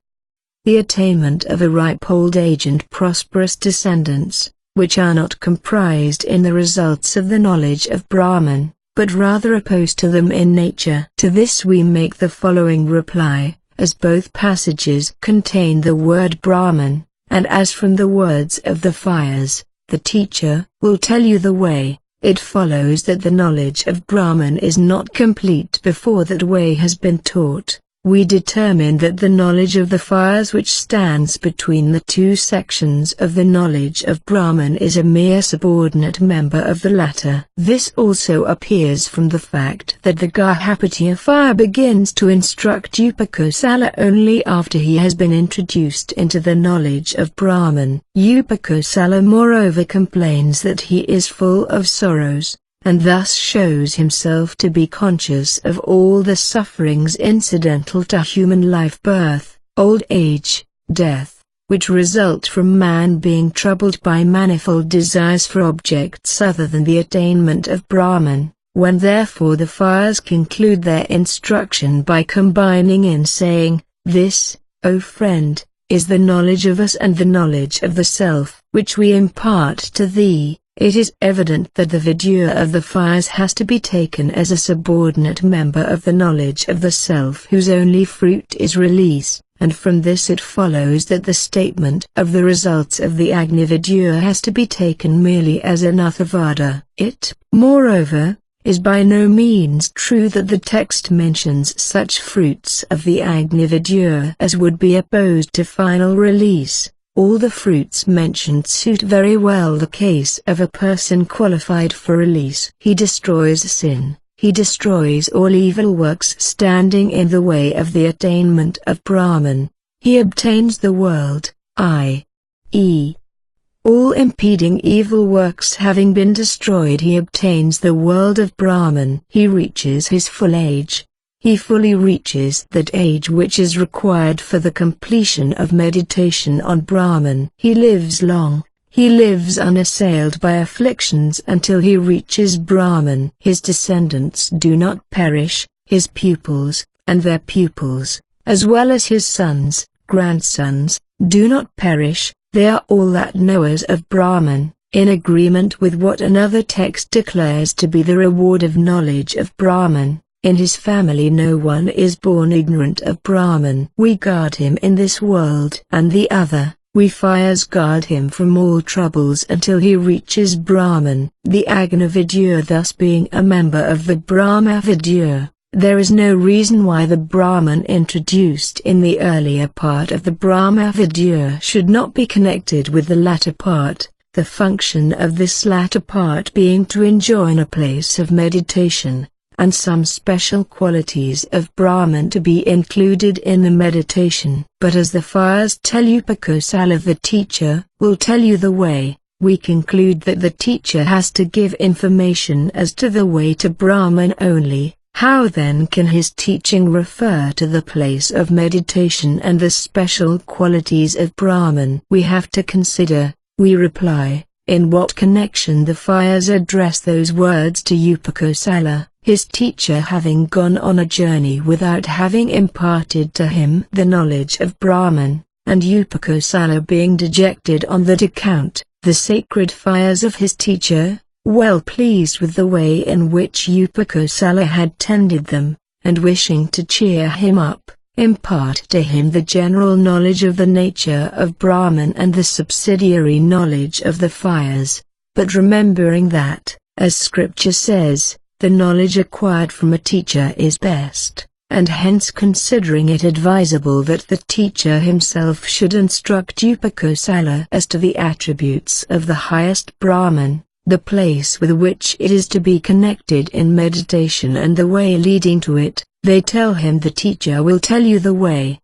The attainment of a ripe old age and prosperous descendants, which are not comprised in the results of the knowledge of Brahman, but rather opposed to them in nature. To this we make the following reply, as both passages contain the word Brahman, and as from the words of the fires, the teacher will tell you the way, it follows that the knowledge of Brahman is not complete before that way has been taught. We determine that the knowledge of the fires which stands between the two sections of the knowledge of Brahman is a mere subordinate member of the latter. This also appears from the fact that the Gahapatiya fire begins to instruct Upakosala only after he has been introduced into the knowledge of Brahman. Upakosala moreover complains that he is full of sorrows, and thus shows himself to be conscious of all the sufferings incidental to human life, birth, old age, death, which result from man being troubled by manifold desires for objects other than the attainment of Brahman. When therefore the fires conclude their instruction by combining in saying, "This, O friend, is the knowledge of us and the knowledge of the self, which we impart to thee," it is evident that the Vidya of the fires has to be taken as a subordinate member of the knowledge of the self whose only fruit is release, and from this it follows that the statement of the results of the Agni Vidya has to be taken merely as anathavada. It, moreover, is by no means true that the text mentions such fruits of the Agni Vidya as would be opposed to final release. All the fruits mentioned suit very well the case of a person qualified for release. He destroys sin, he destroys all evil works standing in the way of the attainment of Brahman, he obtains the world, i.e., all impeding evil works having been destroyed, he obtains the world of Brahman. He reaches his full age. He fully reaches that age which is required for the completion of meditation on Brahman. He lives long, he lives unassailed by afflictions until he reaches Brahman. His descendants do not perish, his pupils, and their pupils, as well as his sons, grandsons, do not perish, they are all that knowers of Brahman, in agreement with what another text declares to be the reward of knowledge of Brahman. In his family no one is born ignorant of Brahman. We guard him in this world and the other, we fires guard him from all troubles until he reaches Brahman. The Agni Vidya thus being a member of the Brahma Vidya, there is no reason why the Brahman introduced in the earlier part of the Brahma Vidya should not be connected with the latter part, the function of this latter part being to enjoin a place of meditation, and some special qualities of Brahman to be included in the meditation. But as the fires tell Upakosala the teacher will tell you the way, we conclude that the teacher has to give information as to the way to Brahman only. How then can his teaching refer to the place of meditation and the special qualities of Brahman? We have to consider, we reply, in what connection the fires address those words to Upakosala, his teacher having gone on a journey without having imparted to him the knowledge of Brahman, and Upakosala being dejected on that account, the sacred fires of his teacher, well pleased with the way in which Upakosala had tended them, and wishing to cheer him up, impart to him the general knowledge of the nature of Brahman and the subsidiary knowledge of the fires, but remembering that, as scripture says, the knowledge acquired from a teacher is best, and hence considering it advisable that the teacher himself should instruct Upakosala as to the attributes of the highest Brahman, the place with which it is to be connected in meditation and the way leading to it, they tell him the teacher will tell you the way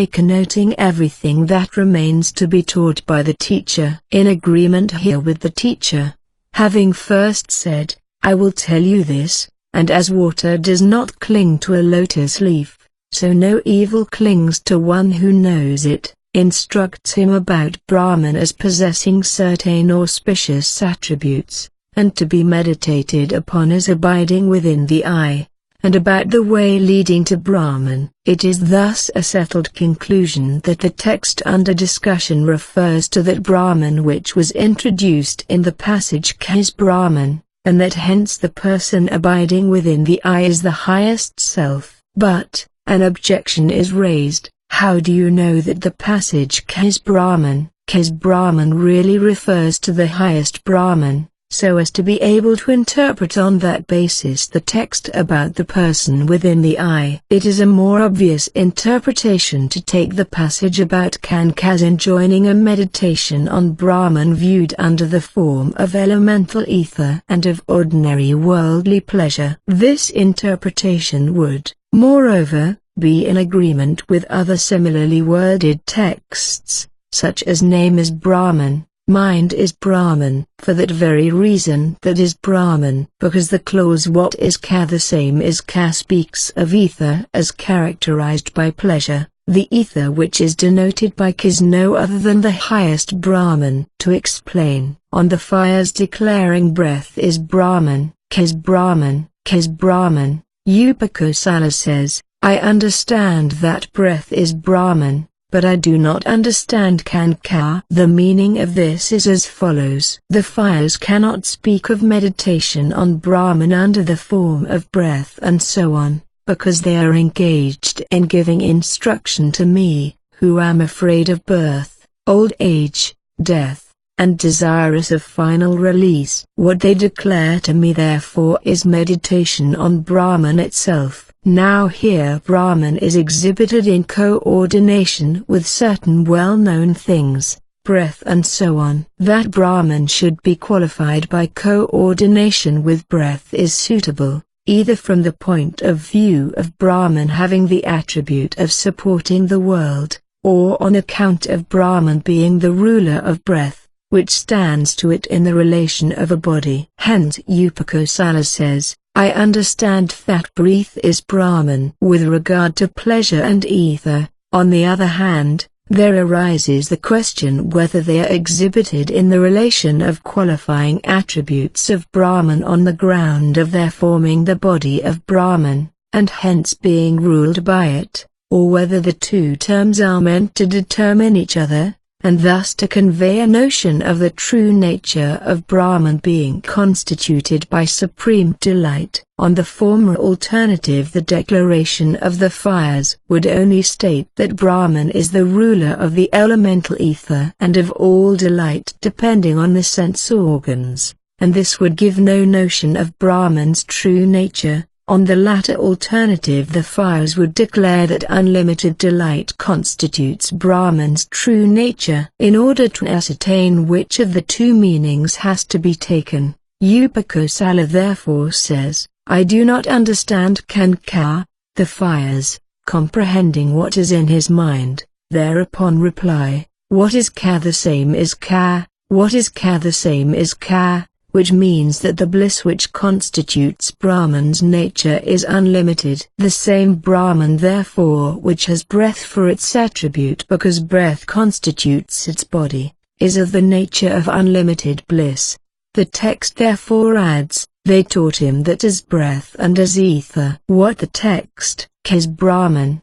connoting everything that remains to be taught by the teacher. In agreement here with the teacher, having first said, I will tell you this, and as water does not cling to a lotus leaf, so no evil clings to one who knows it, instructs him about Brahman as possessing certain auspicious attributes, and to be meditated upon as abiding within the eye, and about the way leading to Brahman. It is thus a settled conclusion that the text under discussion refers to that Brahman which was introduced in the passage Kas Brahman, and that hence the person abiding within the eye is the highest self. But, an objection is raised, how do you know that the passage Kas Brahman really refers to the highest Brahman, so as to be able to interpret on that basis the text about the person within the eye? It is a more obvious interpretation to take the passage about Kas enjoining a meditation on Brahman viewed under the form of elemental ether and of ordinary worldly pleasure. This interpretation would, moreover, be in agreement with other similarly worded texts, such as name is Brahman, mind is Brahman, for that very reason that is Brahman, because the clause what is Ka the same is Ka speaks of ether as characterized by pleasure, the ether which is denoted by Ka is no other than the highest Brahman. To explain, on the fires declaring breath is Brahman, Kas Brahman, Upakosala says, I understand that breath is Brahman, but I do not understand Ka. The meaning of this is as follows. The fires cannot speak of meditation on Brahman under the form of breath and so on, because they are engaged in giving instruction to me, who am afraid of birth, old age, death, and desirous of final release. What they declare to me therefore is meditation on Brahman itself. Now here Brahman is exhibited in coordination with certain well-known things, breath and so on. That Brahman should be qualified by coordination with breath is suitable, either from the point of view of Brahman having the attribute of supporting the world, or on account of Brahman being the ruler of breath, which stands to it in the relation of a body. Hence Upakosala says, I understand that breath is Brahman. With regard to pleasure and ether, on the other hand, there arises the question whether they are exhibited in the relation of qualifying attributes of Brahman on the ground of their forming the body of Brahman, and hence being ruled by it, or whether the two terms are meant to determine each other, and thus to convey a notion of the true nature of Brahman being constituted by supreme delight. On the former alternative the declaration of the fires would only state that Brahman is the ruler of the elemental ether and of all delight depending on the sense organs, and this would give no notion of Brahman's true nature. On the latter alternative the fires would declare that unlimited delight constitutes Brahman's true nature. In order to ascertain which of the two meanings has to be taken, Upakosala therefore says, I do not understand Ka. The fires, comprehending what is in his mind, thereupon reply, what is Ka the same is Ka, what is Ka the same is Ka, which means that the bliss which constitutes Brahman's nature is unlimited. The same Brahman therefore which has breath for its attribute because breath constitutes its body, is of the nature of unlimited bliss. The text therefore adds, they taught him that as breath and as ether. What the text, Kas Brahman,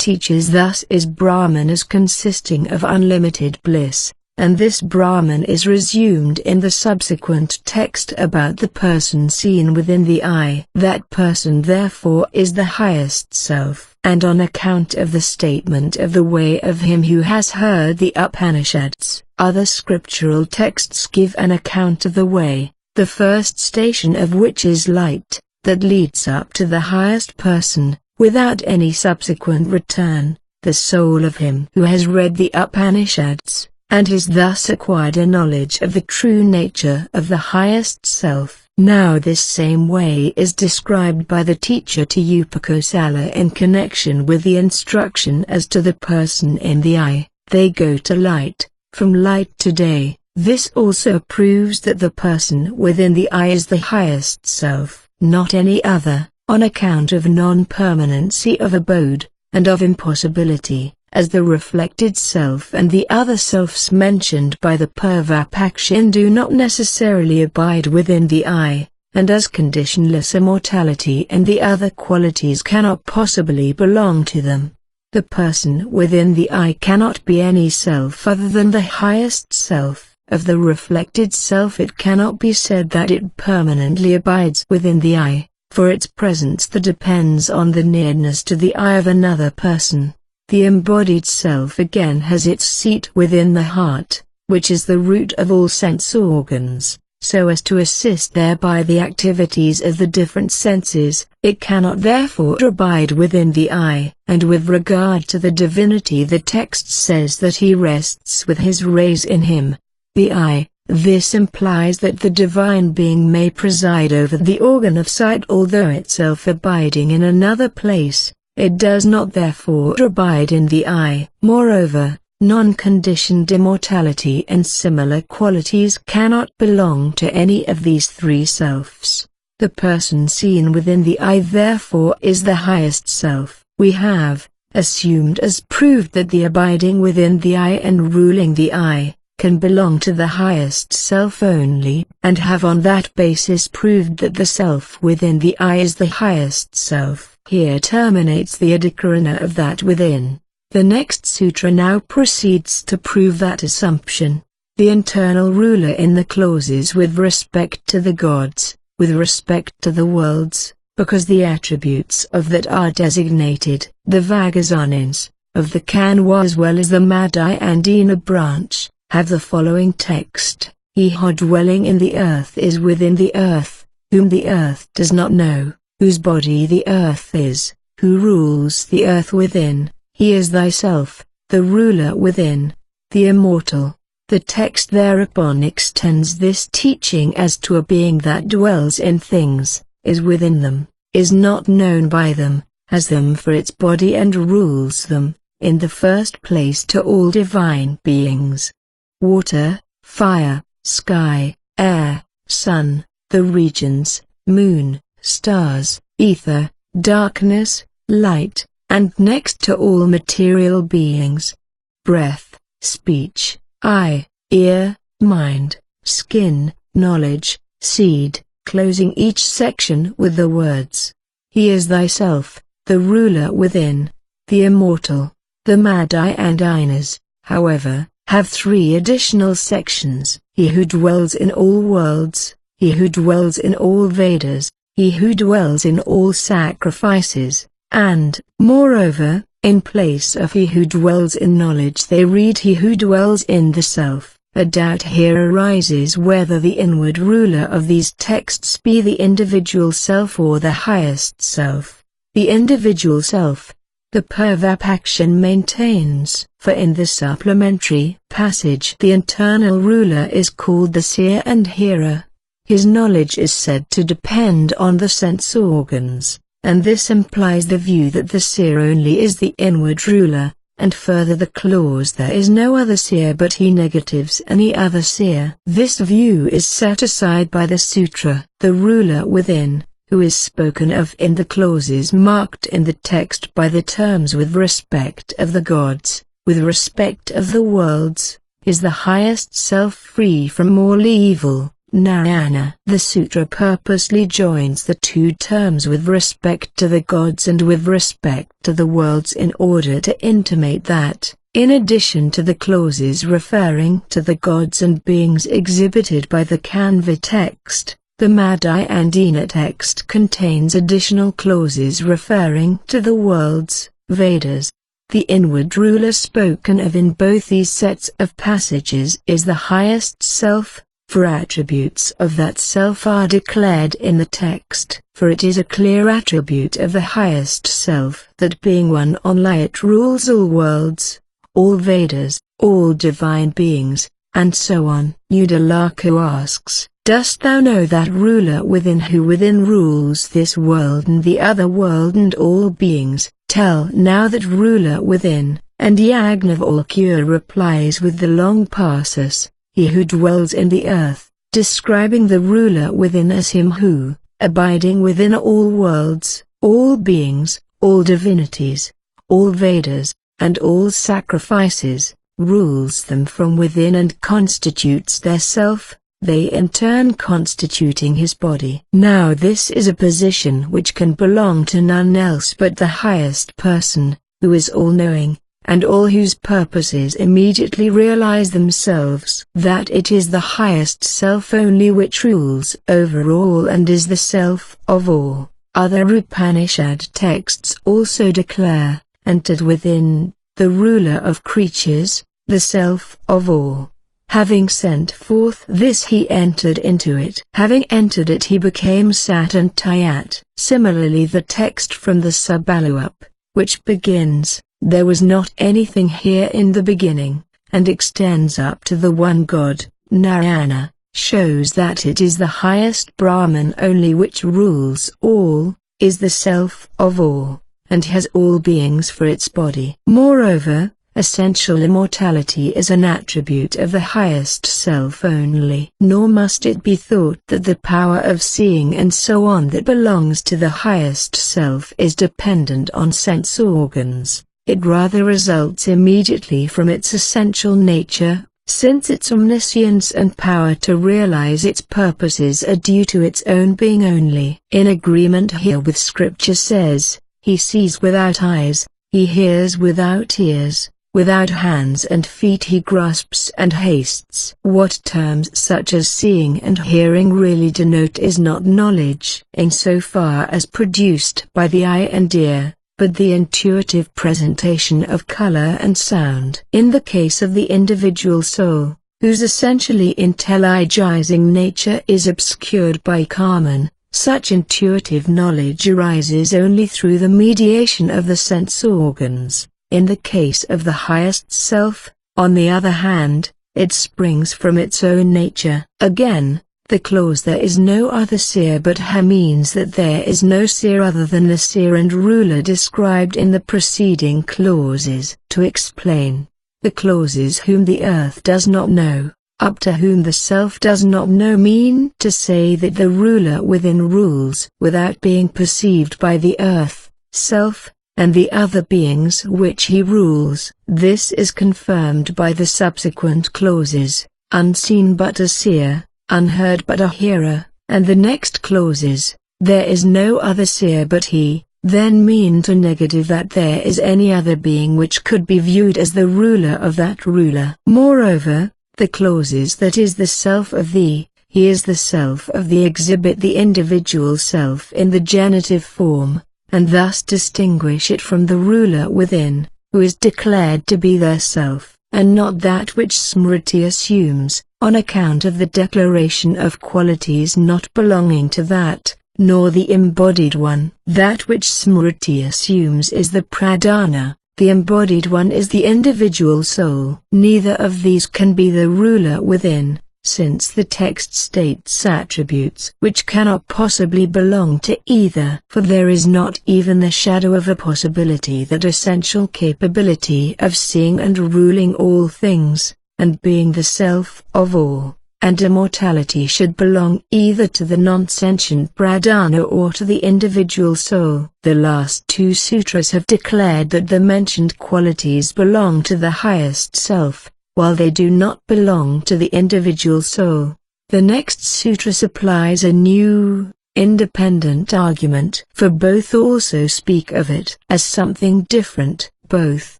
teaches thus is Brahman as consisting of unlimited bliss, and this Brahman is resumed in the subsequent text about the person seen within the eye. That person therefore is the highest self, and on account of the statement of the way of him who has heard the Upanishads, other scriptural texts give an account of the way, the first station of which is light, that leads up to the highest person, without any subsequent return, the soul of him who has read the Upanishads, and has thus acquired a knowledge of the true nature of the highest self. Now this same way is described by the teacher to Upakosala in connection with the instruction as to the person in the eye. They go to light, from light to day. This also proves that the person within the eye is the highest self, not any other, on account of non-permanency of abode, and of impossibility, as the reflected self and the other selves mentioned by the Purvapakshin do not necessarily abide within the eye, and as conditionless immortality and the other qualities cannot possibly belong to them. The person within the eye cannot be any self other than the highest self. Of the reflected self it cannot be said that it permanently abides within the eye, for its presence that depends on the nearness to the eye of another person. The embodied self again has its seat within the heart, which is the root of all sense organs, so as to assist thereby the activities of the different senses. It cannot therefore abide within the eye. And with regard to the divinity, the text says that he rests with his rays in him, the eye. This implies that the divine being may preside over the organ of sight, although itself abiding in another place. It does not therefore abide in the eye. Moreover, non-conditioned immortality and similar qualities cannot belong to any of these three selves. The person seen within the eye therefore is the highest self. We have assumed as proved that the abiding within the eye and ruling the eye can belong to the highest self only, and have on that basis proved that the self within the eye is the highest self. Here terminates the adhikarana of that within. The next sutra now proceeds to prove that assumption. The internal ruler in the clauses with respect to the gods, with respect to the worlds, because the attributes of that are designated, the Vagasanins, of the Kanwa as well as the Madhyandina branch, have the following text: He who dwelling in the earth is within the earth, whom the earth does not know, whose body the earth is, who rules the earth within, he is thyself, the ruler within, the immortal. The text thereupon extends this teaching as to a being that dwells in things, is within them, is not known by them, has them for its body and rules them, in the first place to all divine beings. Water, fire, sky, air, sun, the regions, moon, stars, ether, darkness, light, and next to all material beings. Breath, speech, eye, ear, mind, skin, knowledge, seed, closing each section with the words, He is thyself, the ruler within, the immortal. The Madhyandinas, however, have three additional sections: He who dwells in all worlds, He who dwells in all Vedas, He who dwells in all sacrifices, and, moreover, in place of He who dwells in knowledge they read He who dwells in the self. A doubt here arises whether the inward ruler of these texts be the individual self or the highest self. The individual self, the Purvapakshin maintains, for in the supplementary passage the internal ruler is called the seer and hearer. His knowledge is said to depend on the sense organs, and this implies the view that the seer only is the inward ruler, and further the clause there is no other seer but he negatives any other seer. This view is set aside by the sutra. The ruler within, who is spoken of in the clauses marked in the text by the terms with respect of the gods, with respect of the worlds, is the highest self free from all evil, Narayana. The sutra purposely joins the two terms with respect to the gods and with respect to the worlds in order to intimate that, in addition to the clauses referring to the gods and beings exhibited by the Kanva text, the Madhyayana text contains additional clauses referring to the worlds, Vedas. The inward ruler spoken of in both these sets of passages is the highest self, for attributes of that self are declared in the text. For it is a clear attribute of the highest self that being one only it rules all worlds, all Vedas, all divine beings, and so on. Udalaka asks, dost thou know that ruler within who within rules this world and the other world and all beings? Tell now that ruler within. And Yajnavalkya replies with the long passus, he who dwells in the earth, describing the ruler within as him who, abiding within all worlds, all beings, all divinities, all Vedas, and all sacrifices, rules them from within and constitutes their self, they in turn constituting his body. Now this is a position which can belong to none else but the highest person, who is all-knowing, and all whose purposes immediately realize themselves. That it is the highest self only which rules over all and is the self of all. Other Upanishad texts also declare, entered within, the ruler of creatures, the self of all. Having sent forth this he entered into it. Having entered it he became Sat and Tayat. Similarly the text from the Subbalup, which begins, there was not anything here in the beginning, and extends up to the one God, Narayana, shows that it is the highest Brahman only which rules all, is the self of all, and has all beings for its body. Moreover, essential immortality is an attribute of the highest self only. Nor must it be thought that the power of seeing and so on that belongs to the highest self is dependent on sense organs. It rather results immediately from its essential nature, since its omniscience and power to realize its purposes are due to its own being only. In agreement here with Scripture says, he sees without eyes, he hears without ears, without hands and feet he grasps and hastes. What terms such as seeing and hearing really denote is not knowledge insofar as produced by the eye and ear, but the intuitive presentation of color and sound. In the case of the individual soul, whose essentially intelligizing nature is obscured by karma, such intuitive knowledge arises only through the mediation of the sense organs. In the case of the highest self, on the other hand, it springs from its own nature. Again, the clause there is no other seer but her means that there is no seer other than the seer and ruler described in the preceding clauses. To explain, the clauses whom the earth does not know, up to whom the self does not know mean to say that the ruler within rules without being perceived by the earth, self, and the other beings which he rules. This is confirmed by the subsequent clauses, unseen but a seer, unheard but a hearer, and the next clauses, there is no other seer but he, then mean to negative that there is any other being which could be viewed as the ruler of that ruler. Moreover, the clauses that is the self of thee, he is the self of the exhibit the individual self in the genitive form, and thus distinguish it from the ruler within, who is declared to be their self, and not that which Smriti assumes, on account of the declaration of qualities not belonging to that, nor the embodied one. That which Smriti assumes is the pradhana, the embodied one is the individual soul. Neither of these can be the ruler within, since the text states attributes which cannot possibly belong to either. For there is not even the shadow of a possibility that essential capability of seeing and ruling all things, and being the self of all, and immortality should belong either to the non-sentient pradhana or to the individual soul. The last two sutras have declared that the mentioned qualities belong to the highest self, while they do not belong to the individual soul. The next sutra supplies a new, independent argument, for both also speak of it as something different. Both,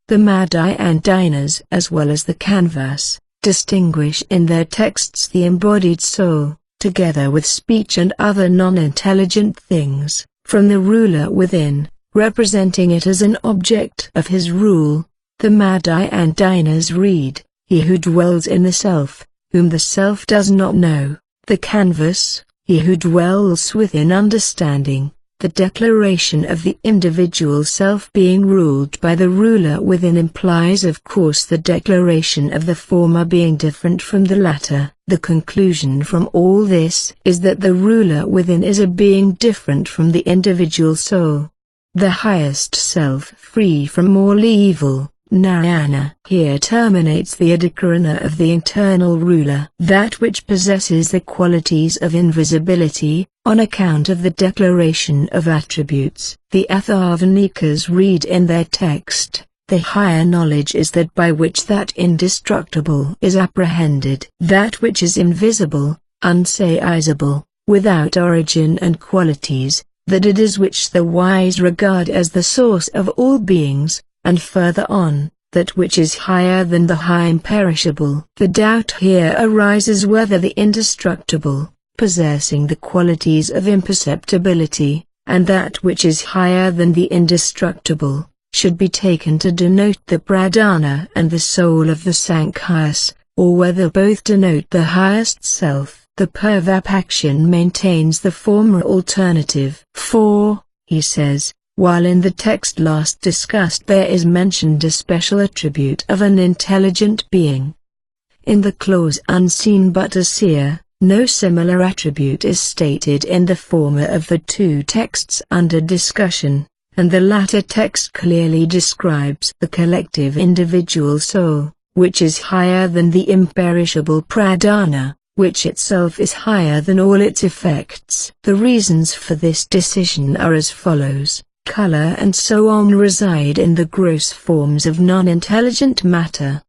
the VEDΑNTAs as well as the canvas, distinguish in their texts the embodied soul, together with speech and other non-intelligent things, from the ruler within, representing it as an object of his rule. The VEDANTAs read, he who dwells in the self, whom the self does not know. The canvas, he who dwells within understanding. The declaration of the individual self being ruled by the ruler within implies of course the declaration of the former being different from the latter. The conclusion from all this is that the ruler within is a being different from the individual soul. The highest self free from all evil, Narayana. Here terminates the adhikārana of the internal ruler. That which possesses the qualities of invisibility, on account of the declaration of attributes. The Atharvanikas read in their text, the higher knowledge is that by which that indestructible is apprehended. That which is invisible, unsayable, without origin and qualities, that it is which the wise regard as the source of all beings. And further on, that which is higher than the high imperishable. The doubt here arises whether the indestructible, possessing the qualities of imperceptibility, and that which is higher than the indestructible, should be taken to denote the pradhana and the soul of the Sankhya's, or whether both denote the highest self. The Purvapakshan maintains the former alternative. For, he says, while in the text last discussed there is mentioned a special attribute of an intelligent being, in the clause unseen but a seer, no similar attribute is stated in the former of the two texts under discussion, and the latter text clearly describes the collective individual soul, which is higher than the imperishable pradhana, which itself is higher than all its effects. The reasons for this decision are as follows. Color and so on reside in the gross forms of non-intelligent matter.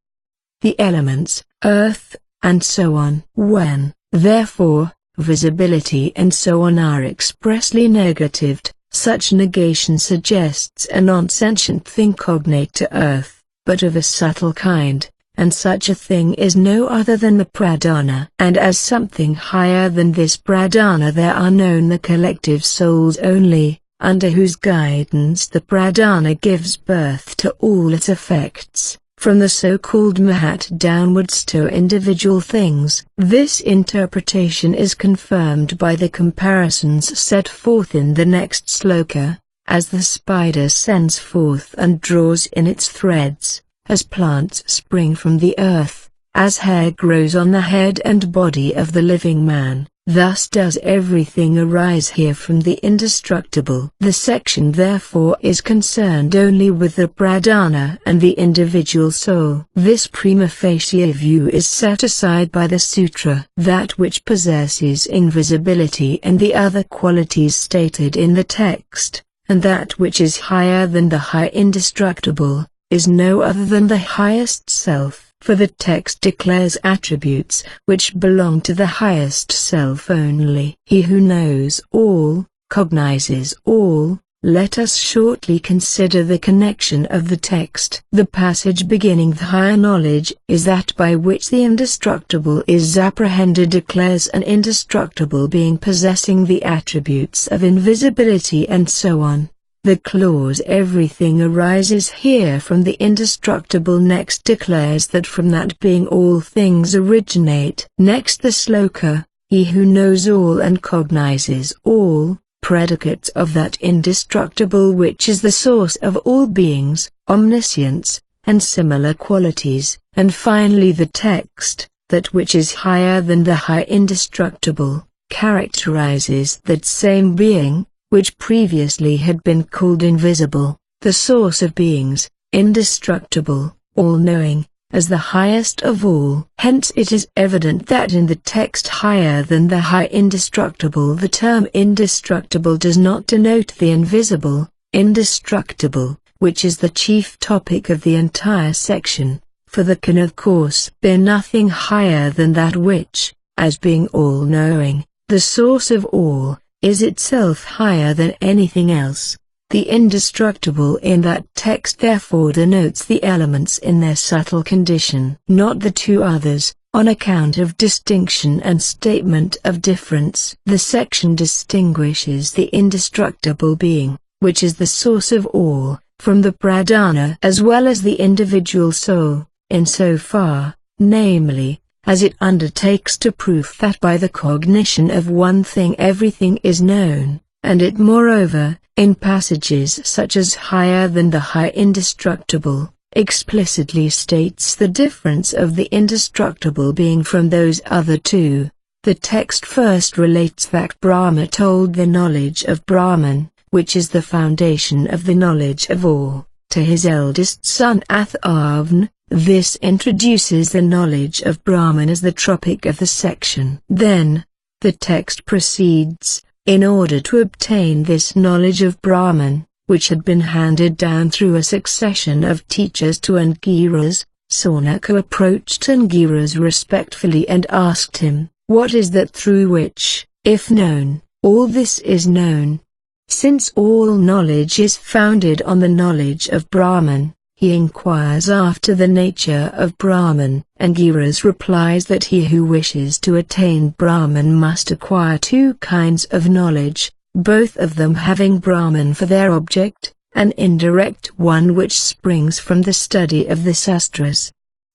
The elements, earth, and so on. When, therefore, visibility and so on are expressly negatived, such negation suggests a non-sentient thing cognate to earth, but of a subtle kind, and such a thing is no other than the pradhana. And as something higher than this pradhana there are known the collective souls only, under whose guidance the pradhana gives birth to all its effects, from the so-called mahat downwards to individual things. This interpretation is confirmed by the comparisons set forth in the next sloka, as the spider sends forth and draws in its threads, as plants spring from the earth, as hair grows on the head and body of the living man. Thus does everything arise here from the indestructible. The section therefore is concerned only with the pradhana and the individual soul. This prima facie view is set aside by the sutra. That which possesses invisibility and the other qualities stated in the text, and that which is higher than the high indestructible, is no other than the highest self. For the text declares attributes which belong to the highest self only. He who knows all, cognizes all. Let us shortly consider the connection of the text. The passage beginning the higher knowledge is that by which the indestructible is apprehended declares an indestructible being possessing the attributes of invisibility and so on. The clause everything arises here from the indestructible next declares that from that being all things originate. Next the sloka, he who knows all and cognizes all, predicates of that indestructible which is the source of all beings, omniscience, and similar qualities, and finally the text, that which is higher than the high indestructible, characterizes that same being, which previously had been called invisible, the source of beings, indestructible, all-knowing, as the highest of all. Hence it is evident that in the text higher than the high indestructible the term indestructible does not denote the invisible, indestructible, which is the chief topic of the entire section, for there can of course be nothing higher than that which, as being all-knowing, the source of all, is itself higher than anything else. The indestructible in that text therefore denotes the elements in their subtle condition, not the two others, on account of distinction and statement of difference. The section distinguishes the indestructible being, which is the source of all, from the pradhana as well as the individual soul, in so far, namely, as it undertakes to prove that by the cognition of one thing everything is known, and it moreover, in passages such as higher than the high indestructible, explicitly states the difference of the indestructible being from those other two. The text first relates that Brahma told the knowledge of Brahman, which is the foundation of the knowledge of all, to his eldest son Atharvana. This introduces the knowledge of Brahman as the topic of the section. Then, the text proceeds, in order to obtain this knowledge of Brahman, which had been handed down through a succession of teachers to Angiras, Saunaka approached Angiras respectfully and asked him, "What is that through which, if known, all this is known?" Since all knowledge is founded on the knowledge of Brahman, he inquires after the nature of Brahman. Angiras replies that he who wishes to attain Brahman must acquire two kinds of knowledge, both of them having Brahman for their object, an indirect one which springs from the study of the SޫTRAS,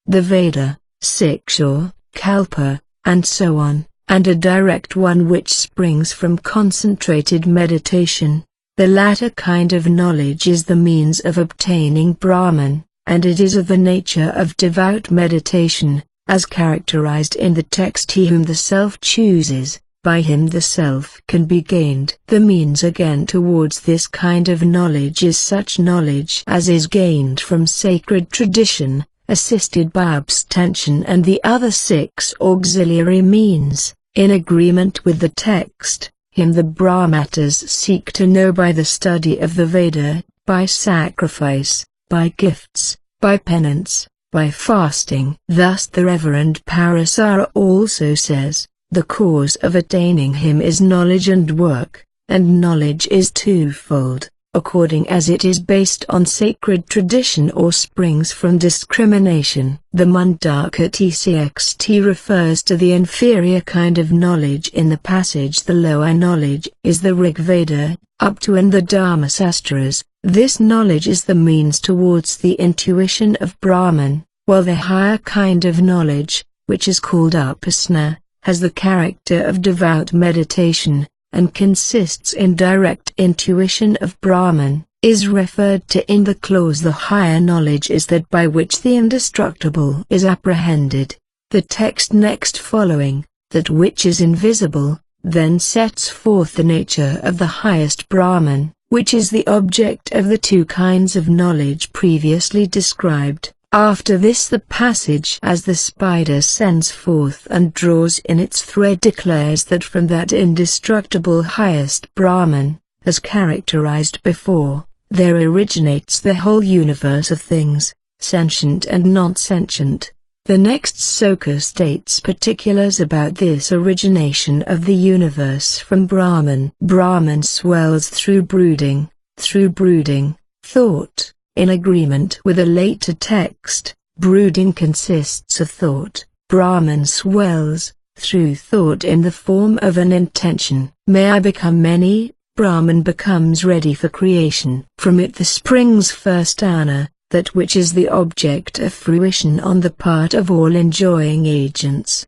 the Veda, Siksha, Kalpa, and so on, and a direct one which springs from concentrated meditation. The latter kind of knowledge is the means of obtaining Brahman, and it is of the nature of devout meditation, as characterized in the text. He whom the self chooses, by him the self can be gained. The means again towards this kind of knowledge is such knowledge as is gained from sacred tradition, assisted by abstention and the other 6 auxiliary means, in agreement with the text. Him the Brahmatas seek to know by the study of the Veda, by sacrifice, by gifts, by penance, by fasting. Thus the Reverend Parasara also says, the cause of attaining him is knowledge and work, and knowledge is twofold, according as it is based on sacred tradition or springs from discrimination. The Mundaka TCXT refers to the inferior kind of knowledge in the passage. The lower knowledge is the Rig Veda, up to and the Dharma Sastras. This knowledge is the means towards the intuition of Brahman, while the higher kind of knowledge, which is called Upasana, has the character of devout meditation, and consists in direct intuition of Brahman, is referred to in the clause. The higher knowledge is that by which the indestructible is apprehended. The text next following, that which is invisible, then sets forth the nature of the highest Brahman, which is the object of the two kinds of knowledge previously described. After this the passage as the spider sends forth and draws in its thread declares that from that indestructible highest Brahman, as characterized before, there originates the whole universe of things, sentient and non-sentient. The next sloka states particulars about this origination of the universe from Brahman. Brahman swells through brooding, thought. In agreement with a later text, brooding consists of thought. Brahman swells, through thought in the form of an intention. May I become many, Brahman becomes ready for creation. From it there springs first Anna, that which is the object of fruition on the part of all enjoying agents.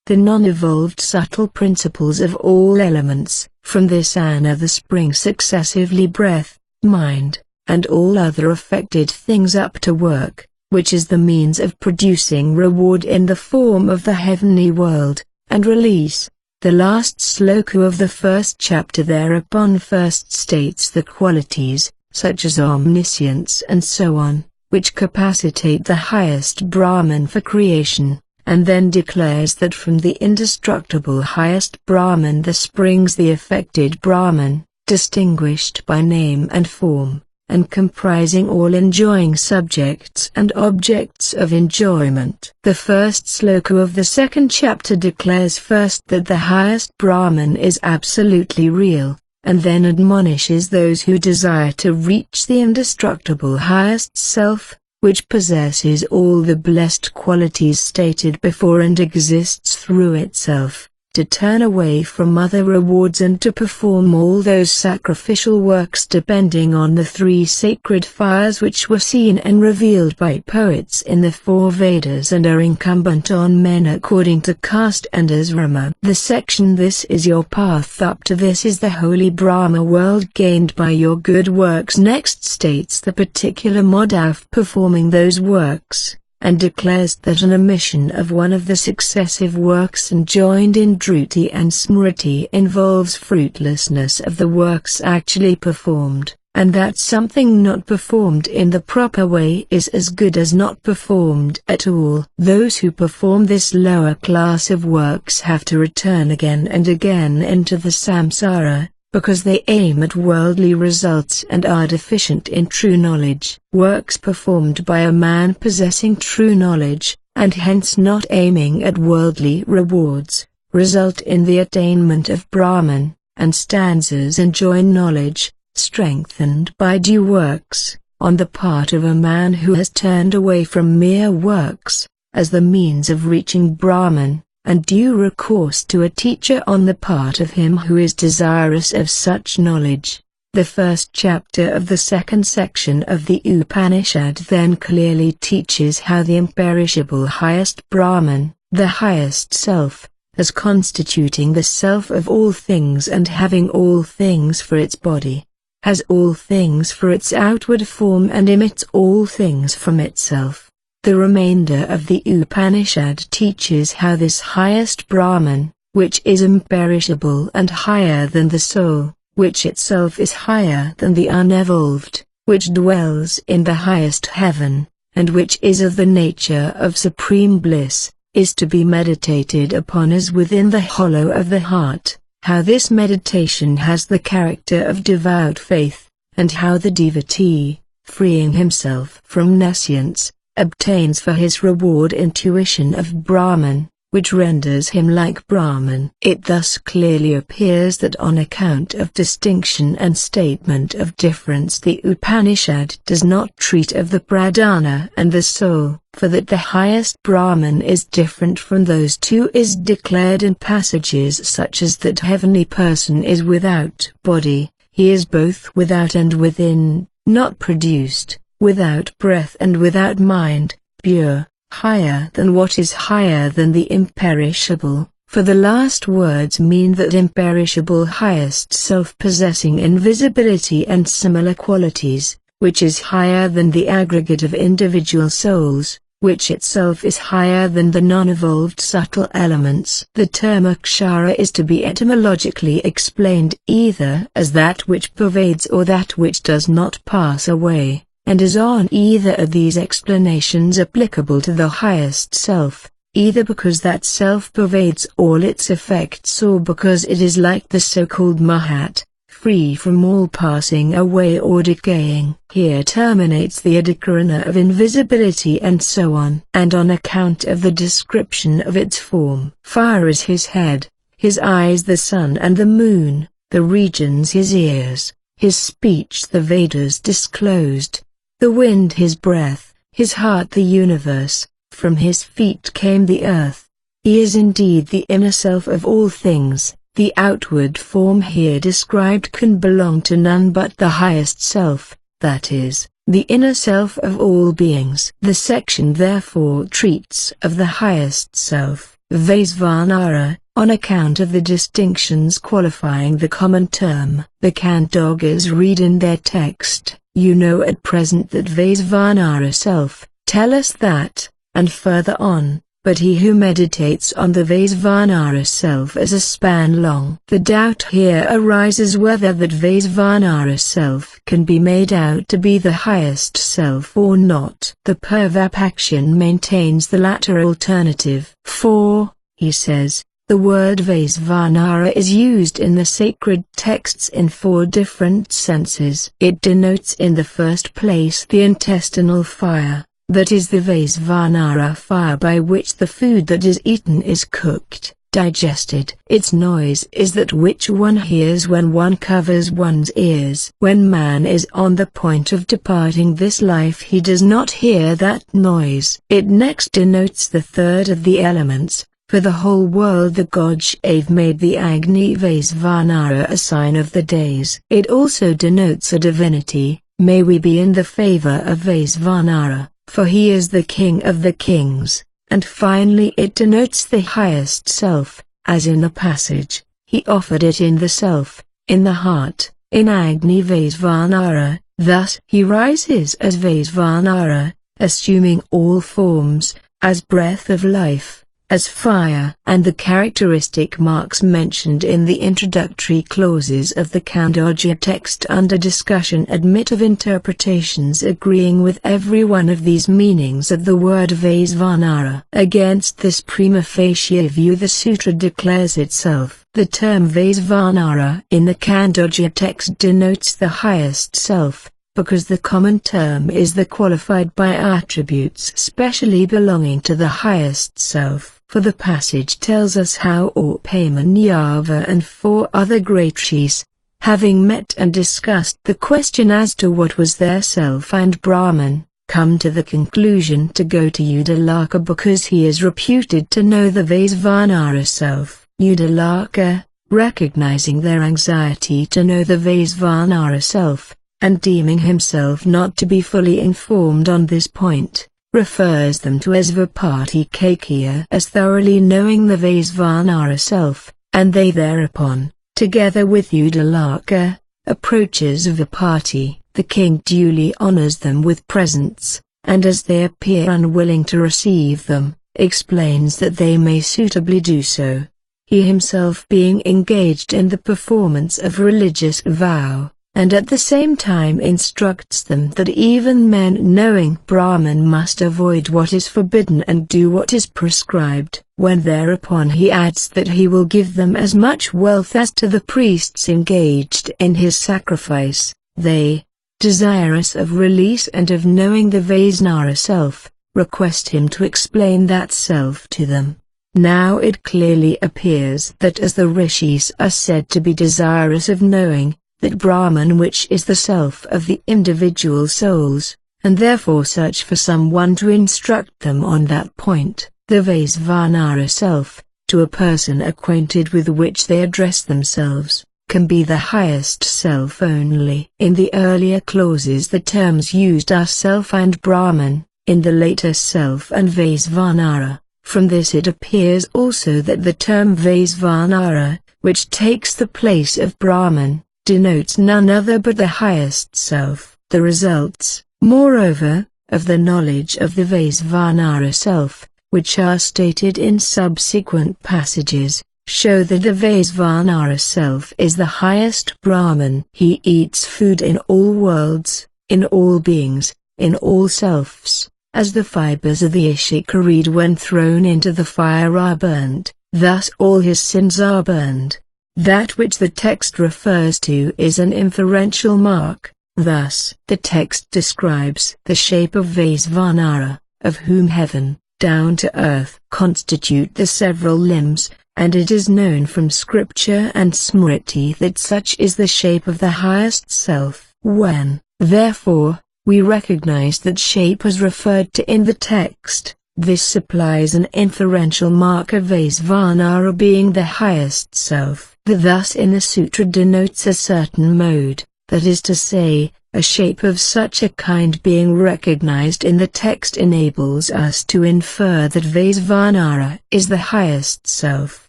The non-evolved subtle principles of all elements, from this Anna there spring successively breath, mind, and all other affected things up to work, which is the means of producing reward in the form of the heavenly world, and release. The last sloka of the first chapter thereupon first states the qualities, such as omniscience and so on, which capacitate the highest Brahman for creation, and then declares that from the indestructible highest Brahman there springs the affected Brahman, distinguished by name and form, and comprising all enjoying subjects and objects of enjoyment. The first sloka of the second chapter declares first that the highest Brahman is absolutely real, and then admonishes those who desire to reach the indestructible highest self, which possesses all the blessed qualities stated before and exists through itself, to turn away from other rewards and to perform all those sacrificial works depending on the three sacred fires which were seen and revealed by poets in the four Vedas and are incumbent on men according to caste and asrama. The section "This is your path up to this is the holy Brahma world gained by your good works" next states the particular mode of performing those works, and declares that an omission of one of the successive works enjoined in Dhruti and Smriti involves fruitlessness of the works actually performed, and that something not performed in the proper way is as good as not performed at all. Those who perform this lower class of works have to return again and again into the samsara, because they aim at worldly results and are deficient in true knowledge. Works performed by a man possessing true knowledge, and hence not aiming at worldly rewards, result in the attainment of Brahman, and stanzas enjoin knowledge, strengthened by due works, on the part of a man who has turned away from mere works, as the means of reaching Brahman, and due recourse to a teacher on the part of him who is desirous of such knowledge. The first chapter of the second section of the Upanishad then clearly teaches how the imperishable highest Brahman, the highest self, as constituting the self of all things and having all things for its body, has all things for its outward form and emits all things from itself. The remainder of the Upanishad teaches how this highest Brahman, which is imperishable and higher than the soul, which itself is higher than the unevolved, which dwells in the highest heaven, and which is of the nature of supreme bliss, is to be meditated upon as within the hollow of the heart, how this meditation has the character of devout faith, and how the devotee, freeing himself from nescience, obtains for his reward intuition of Brahman, which renders him like Brahman. It thus clearly appears that on account of distinction and statement of difference the Upanishad does not treat of the pradhana and the soul, for that the highest Brahman is different from those two is declared in passages such as that heavenly person is without body, he is both without and within, not produced, without breath and without mind, pure, higher than what is higher than the imperishable, for the last words mean that imperishable highest self possessing invisibility and similar qualities, which is higher than the aggregate of individual souls, which itself is higher than the non-evolved subtle elements. The term akshara is to be etymologically explained either as that which pervades or that which does not pass away, and is on either of these explanations applicable to the highest self, either because that self pervades all its effects or because it is like the so-called Mahat, free from all passing away or decaying. Here terminates the adhikarana of invisibility and so on. And on account of the description of its form. Fire is his head, his eyes the sun and the moon, the regions his ears, his speech the Vedas disclosed, the wind his breath, his heart the universe, from his feet came the earth. He is indeed the inner self of all things. The outward form here described can belong to none but the highest self, that is, the inner self of all beings. The section therefore treats of the highest self, Vaisvanara, on account of the distinctions qualifying the common term. The Kantogas read in their text, "You know at present that Vaisvanara self, tell us that," and further on, "But he who meditates on the Vaisvanara self as a span long." The doubt here arises whether that Vaisvanara self can be made out to be the highest self or not. The Purvapakshan maintains the latter alternative. For, he says, The word Vaisvanara is used in the sacred texts in 4 different senses. It denotes in the first place the intestinal fire, that is the Vaisvanara fire by which the food that is eaten is cooked, digested. Its noise is that which one hears when one covers one's ears. When man is on the point of departing this life, he does not hear that noise. It next denotes the third of the elements. For the whole world the god Shiva made the Agni Vaisvanara a sign of the days. It also denotes a divinity, may we be in the favor of Vaisvanara, for he is the king of the kings. And finally it denotes the highest self, as in the passage, he offered it in the self, in the heart, in Agni Vaisvanara, thus he rises as Vaisvanara, assuming all forms, as breath of life, as fire. And the characteristic marks mentioned in the introductory clauses of the Khandogya text under discussion admit of interpretations agreeing with every one of these meanings of the word Vaisvanara. Against this prima facie view the sutra declares itself. The term Vaisvanara in the Khandogya text denotes the highest self, because the common term is the qualified by attributes specially belonging to the highest self. For the passage tells us how Upamanyava and 4 other great rishis, having met and discussed the question as to what was their self and Brahman, come to the conclusion to go to Udalaka because he is reputed to know the Vaisvanara self. Udalaka, recognizing their anxiety to know the Vaisvanara self, and deeming himself not to be fully informed on this point, refers them to Svapati Kakya as thoroughly knowing the Vaisvanara self, and they thereupon, together with Udalaka, approaches Svapati. The king duly honors them with presents, and as they appear unwilling to receive them, explains that they may suitably do so, he himself being engaged in the performance of religious vow, and at the same time instructs them that even men knowing Brahman must avoid what is forbidden and do what is prescribed. When thereupon he adds that he will give them as much wealth as to the priests engaged in his sacrifice, they, desirous of release and of knowing the Vaisvanara self, request him to explain that self to them. Now it clearly appears that as the rishis are said to be desirous of knowing that Brahman which is the self of the individual souls, and therefore search for someone to instruct them on that point, the Vaisvanara self, to a person acquainted with which they address themselves, can be the highest self only. In the earlier clauses the terms used are self and Brahman, in the later self and Vaisvanara. From this it appears also that the term Vaisvanara, which takes the place of Brahman, denotes none other but the highest self. The results, moreover, of the knowledge of the Vaisvanara self, which are stated in subsequent passages, show that the Vaisvanara self is the highest Brahman. He eats food in all worlds, in all beings, in all selves, as the fibers of the ishika reed when thrown into the fire are burnt, thus all his sins are burned. That which the text refers to is an inferential mark. Thus, the text describes the shape of Vaisvanara, of whom heaven, down to earth constitute the several limbs, and it is known from scripture and smriti that such is the shape of the highest self. When, therefore, we recognize that shape is referred to in the text, this supplies an inferential mark of Vaisvanara being the highest self. The thus in the sutra denotes a certain mode, that is to say, a shape of such a kind being recognized in the text enables us to infer that Vaisvanara is the highest self,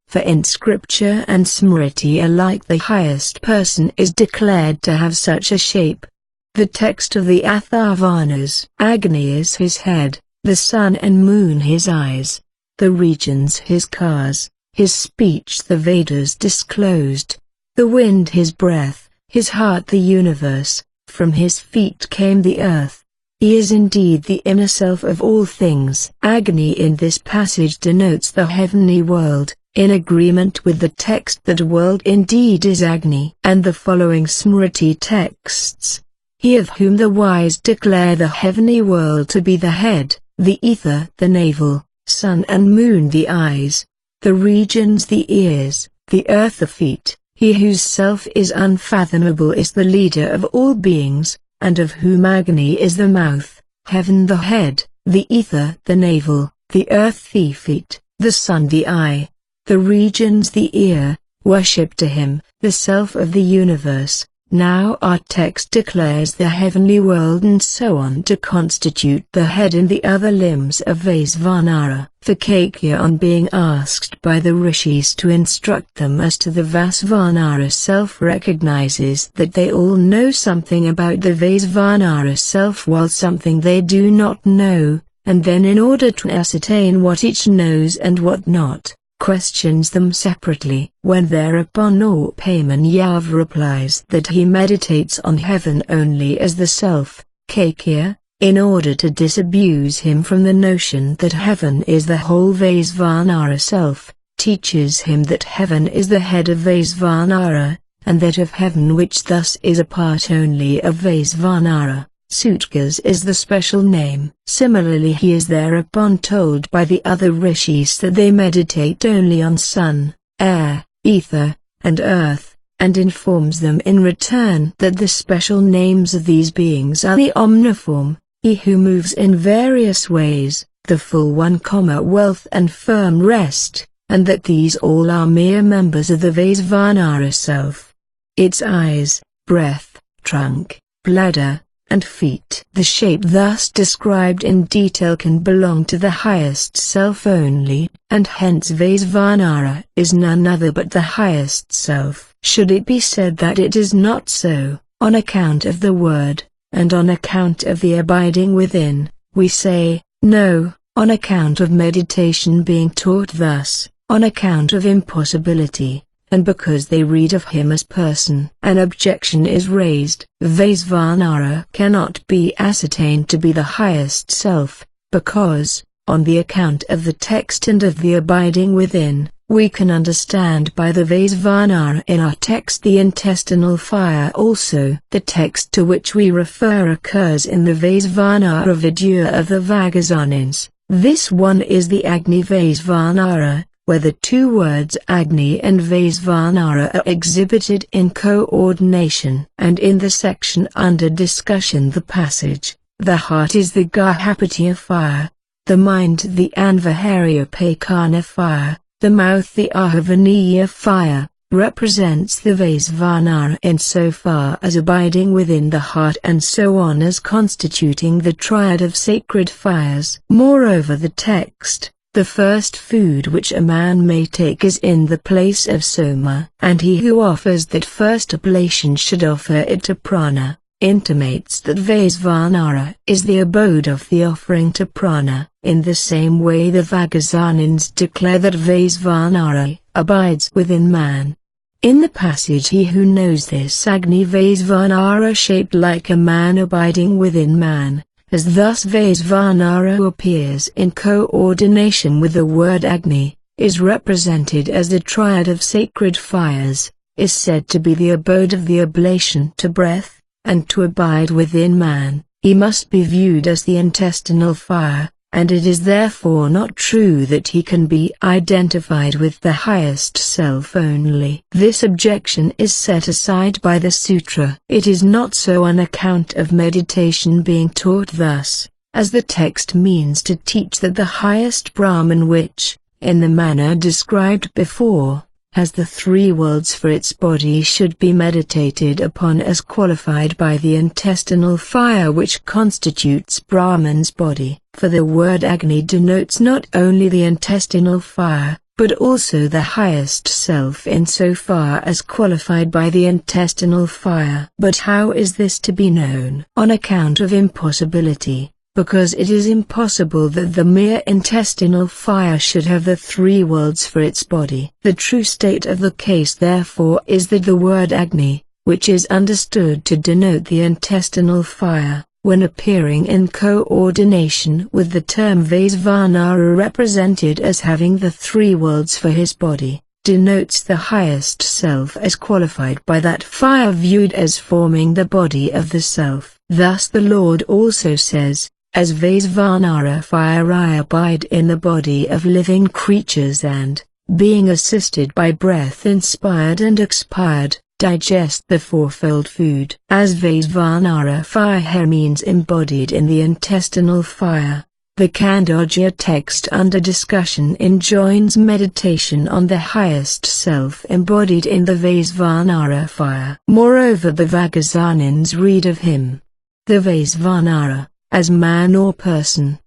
for in scripture and smriti alike the highest person is declared to have such a shape. The text of the Atharvanas: Agni is his head, the sun and moon his eyes, the regions his cars, his speech the Vedas disclosed, the wind his breath, his heart the universe, from his feet came the earth. He is indeed the inner self of all things. Agni in this passage denotes the heavenly world, in agreement with the text that world indeed is Agni and the following Smriti texts. He of whom the wise declare the heavenly world to be the head, the ether the navel, sun and moon the eyes, the regions the ears, the earth the feet, he whose self is unfathomable is the leader of all beings, and of whom Agni is the mouth, heaven the head, the ether the navel, the earth the feet, the sun the eye, the regions the ear, worship to him, the self of the universe. Now our text declares the heavenly world and so on to constitute the head and the other limbs of Vaisvanara. For Kakya, on being asked by the rishis to instruct them as to the Vaisvanara self, recognizes that they all know something about the Vaisvanara self while something they do not know, and then in order to ascertain what each knows and what not, questions them separately. When thereupon Yav replies that he meditates on heaven only as the self, Kakya, in order to disabuse him from the notion that heaven is the whole Vaisvanara self, teaches him that heaven is the head of Vaisvanara, and that of heaven which thus is a part only of Vaisvanara, SÚTRAS is the special name. Similarly he is thereupon told by the other rishis that they meditate only on sun, air, ether, and earth, and informs them in return that the special names of these beings are the omniform, he who moves in various ways, the full one, wealth and firm rest, and that these all are mere members of the Vaisvanara self. Its eyes, breath, trunk, bladder, and feet. The shape thus described in detail can belong to the highest self only, and hence Vaisvanara is none other but the highest self. Should it be said that it is not so, on account of the word, and on account of the abiding within, we say, no, on account of meditation being taught thus, on account of impossibility, and because they read of him as person. An objection is raised. Vaisvanara cannot be ascertained to be the highest self, because, on the account of the text and of the abiding within, we can understand by the Vaisvanara in our text the intestinal fire also. The text to which we refer occurs in the Vaisvanara Vidya of the Vagazanins. This one is the Agni Vaisvanara, where the two words Agni and Vaisvanara are exhibited in coordination. And in the section under discussion the passage, the heart is the Gahapatiya fire, the mind the Anvaharyapakana fire, the mouth the Ahavaniya fire, represents the Vaisvanara in so far as abiding within the heart and so on as constituting the triad of sacred fires. Moreover the text, the first food which a man may take is in the place of soma, and he who offers that first oblation should offer it to prana, intimates that Vaisvanara is the abode of the offering to prana. In the same way the Vagazanins declare that Vaisvanara abides within man. In the passage he who knows this Agni Vaisvanara shaped like a man abiding within man, as thus Vaisvanara appears in coordination with the word Agni, is represented as the triad of sacred fires, is said to be the abode of the oblation to breath, and to abide within man, he must be viewed as the intestinal fire, and it is therefore not true that he can be identified with the highest self only. This objection is set aside by the sutra. It is not so on account of meditation being taught thus, as the text means to teach that the highest Brahman which, in the manner described before, has the three worlds for its body should be meditated upon as qualified by the intestinal fire which constitutes Brahman's body. For the word Agni denotes not only the intestinal fire, but also the highest self in so far as qualified by the intestinal fire. But how is this to be known? On account of impossibility. Because it is impossible that the mere intestinal fire should have the three worlds for its body. The true state of the case therefore is that the word Agni, which is understood to denote the intestinal fire, when appearing in coordination with the term Vaisvanara represented as having the three worlds for his body, denotes the highest self as qualified by that fire viewed as forming the body of the self. Thus the Lord also says, as Vaisvanara fire I abide in the body of living creatures and, being assisted by breath inspired and expired, digest the fourfold food. As Vaisvanara fire means embodied in the intestinal fire, the Khandogya text under discussion enjoins meditation on the highest self embodied in the Vaisvanara fire. Moreover, the Vagasanins read of him, the Vaisvanara, as man or person.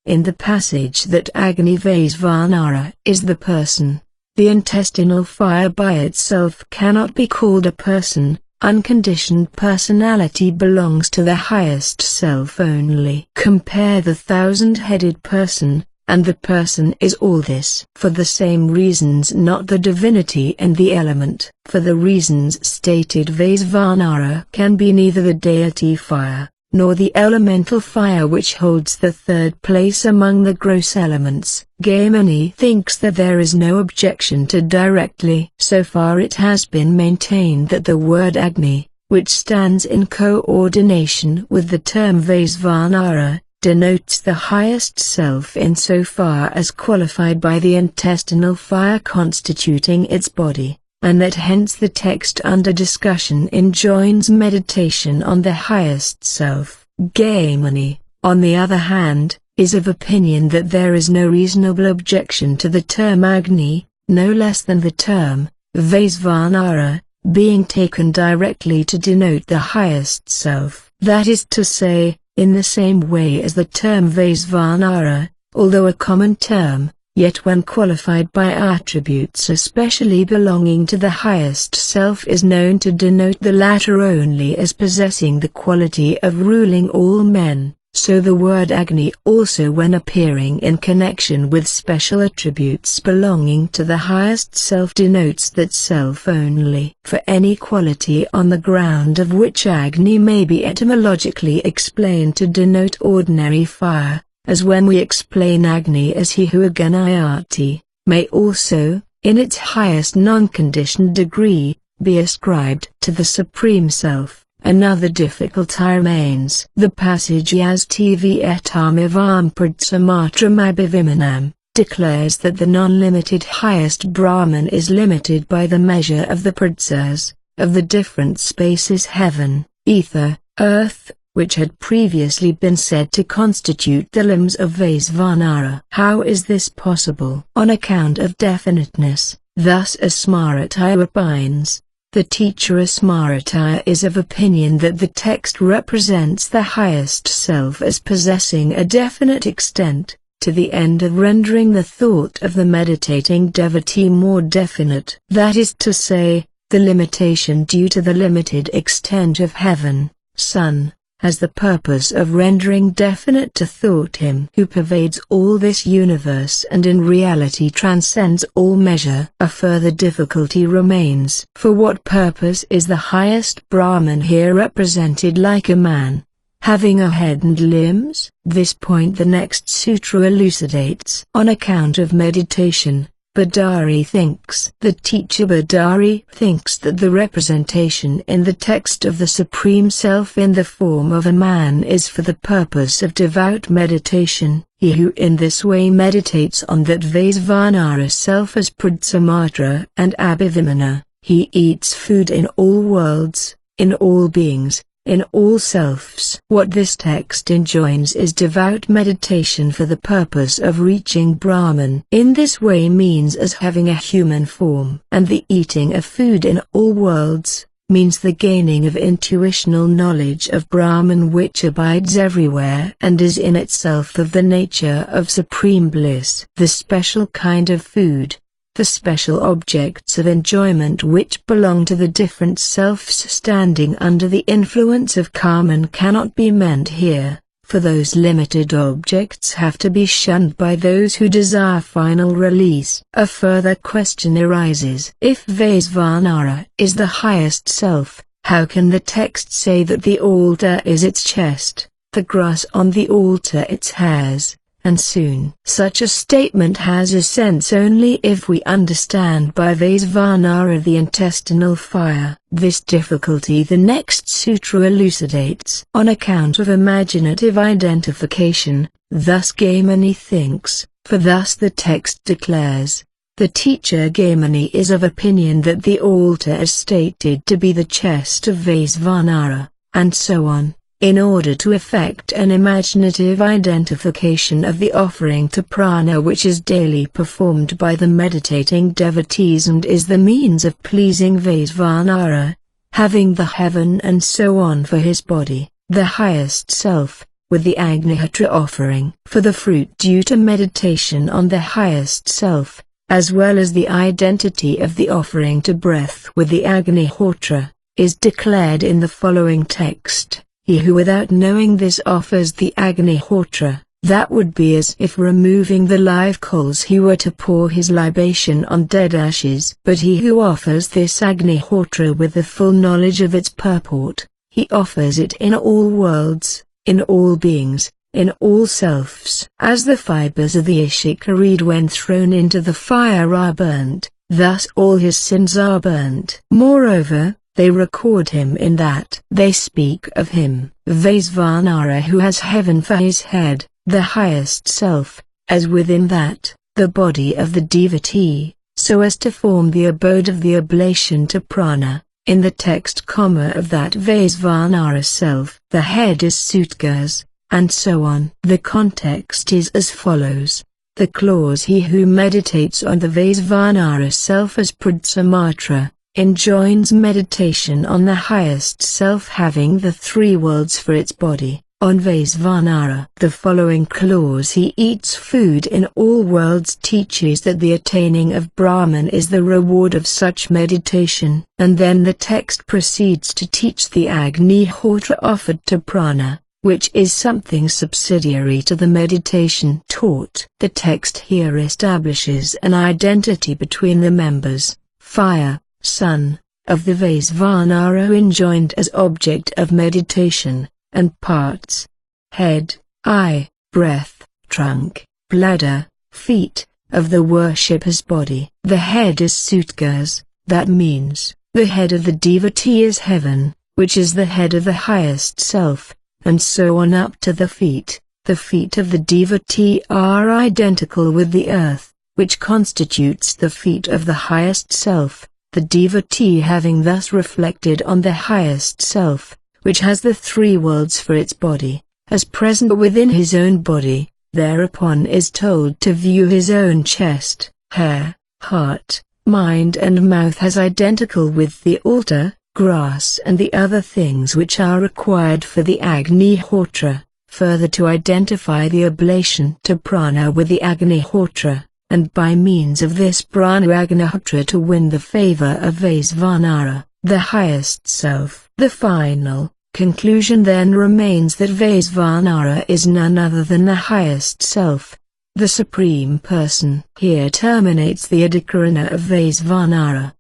In the passage that Agni Vaisvanara is the person, the intestinal fire by itself cannot be called a person. Unconditioned personality belongs to the highest self only. Compare the thousand-headed person, and the person is all this. For the same reasons not the divinity and the element. For the reasons stated Vaisvanara can be neither the deity fire, nor the elemental fire which holds the third place among the gross elements. Gaimani thinks that there is no objection to directly. So far it has been maintained that the word Agni, which stands in coordination with the term Vaisvanara, denotes the highest self insofar as qualified by the intestinal fire constituting its body, and that hence the text under discussion enjoins meditation on the highest self. Gaimani, on the other hand, is of opinion that there is no reasonable objection to the term Agni, no less than the term Vaisvanara, being taken directly to denote the highest self. That is to say, in the same way as the term Vaisvanara, although a common term, yet when qualified by attributes especially belonging to the highest self is known to denote the latter only as possessing the quality of ruling all men, so the word Agni also when appearing in connection with special attributes belonging to the highest self denotes that self only. For any quality on the ground of which Agni may be etymologically explained to denote ordinary fire, as when we explain Agni as he who Aganayati, may also, in its highest non-conditioned degree, be ascribed to the Supreme Self. Another difficulty remains. The passage Yastv etamivam pradsamatram abhivimanam declares that the non-limited highest Brahman is limited by the measure of the pradsas, of the different spaces heaven, ether, earth, which had previously been said to constitute the limbs of Vaisvanara. How is this possible? On account of definiteness. Thus Asmarataya opines. The teacher Asmarataya is of opinion that the text represents the highest self as possessing a definite extent, to the end of rendering the thought of the meditating devotee more definite. That is to say, the limitation due to the limited extent of heaven, sun, has the purpose of rendering definite to thought him who pervades all this universe and in reality transcends all measure. A further difficulty remains. For what purpose is the highest Brahman here represented like a man, having a head and limbs? This point the next sutra elucidates. On account of meditation, Bhadari thinks. The teacher Bhadari thinks that the representation in the text of the Supreme Self in the form of a man is for the purpose of devout meditation. He who in this way meditates on that Vaisvanara self as Pradsamatra and Abhivimana, he eats food in all worlds, in all beings, in all selves. What this text enjoins is devout meditation for the purpose of reaching Brahman. In this way means as having a human form. And the eating of food in all worlds, means the gaining of intuitional knowledge of Brahman which abides everywhere and is in itself of the nature of supreme bliss. The special kind of food, the special objects of enjoyment which belong to the different selves standing under the influence of karma cannot be meant here, for those limited objects have to be shunned by those who desire final release. A further question arises. If Vaisvanara is the highest self, how can the text say that the altar is its chest, the grass on the altar its hairs, and soon. Such a statement has a sense only if we understand by Vaisvanara the intestinal fire. This difficulty the next sutra elucidates. On account of imaginative identification, thus Gaimani thinks, for thus the text declares. The teacher Gaimani is of opinion that the altar is stated to be the chest of Vaisvanara, and so on. In order to effect an imaginative identification of the offering to prana which is daily performed by the meditating devotees and is the means of pleasing Vaisvanara, having the heaven and so on for his body, the highest self, with the Agnihotra offering for the fruit due to meditation on the highest self, as well as the identity of the offering to breath with the Agnihotra, is declared in the following text. He who without knowing this offers the Agnihotra, that would be as if removing the live coals he were to pour his libation on dead ashes. But he who offers this Agnihotra with the full knowledge of its purport, he offers it in all worlds, in all beings, in all selves. As the fibers of the Ishika reed when thrown into the fire are burnt, thus all his sins are burnt. Moreover, they record him in that. They speak of him, Vaisvanara, who has heaven for his head, the highest self, as within that, the body of the devotee, so as to form the abode of the oblation to prana. In the text of that Vaisvanara self, the head is SÜTRAS, and so on. The context is as follows. The clause he who meditates on the Vaisvanara self as Pradsamatra, enjoins meditation on the highest self having the three worlds for its body, on Vaisvanara. The following clause he eats food in all worlds teaches that the attaining of Brahman is the reward of such meditation. And then the text proceeds to teach the Agnihotra offered to prana, which is something subsidiary to the meditation taught. The text here establishes an identity between the members, fire, sun, of the Vaisvanara enjoined as object of meditation, and parts, head, eye, breath, trunk, bladder, feet, of the worshipper's body. The head is SÜTRAS, that means, the head of the devotee is heaven, which is the head of the highest self, and so on up to the feet. The feet of the devotee are identical with the earth, which constitutes the feet of the highest self. The devotee having thus reflected on the highest self, which has the three worlds for its body, as present within his own body, thereupon is told to view his own chest, hair, heart, mind and mouth as identical with the altar, grass and the other things which are required for the Agnihotra, further to identify the oblation to prana with the Agnihotra, and by means of this prana Agnihotra to win the favor of Vaisvanara, the highest self. The final conclusion then remains that Vaisvanara is none other than the highest self, the Supreme Person. Here terminates the Adhikarana of Vaisvanara.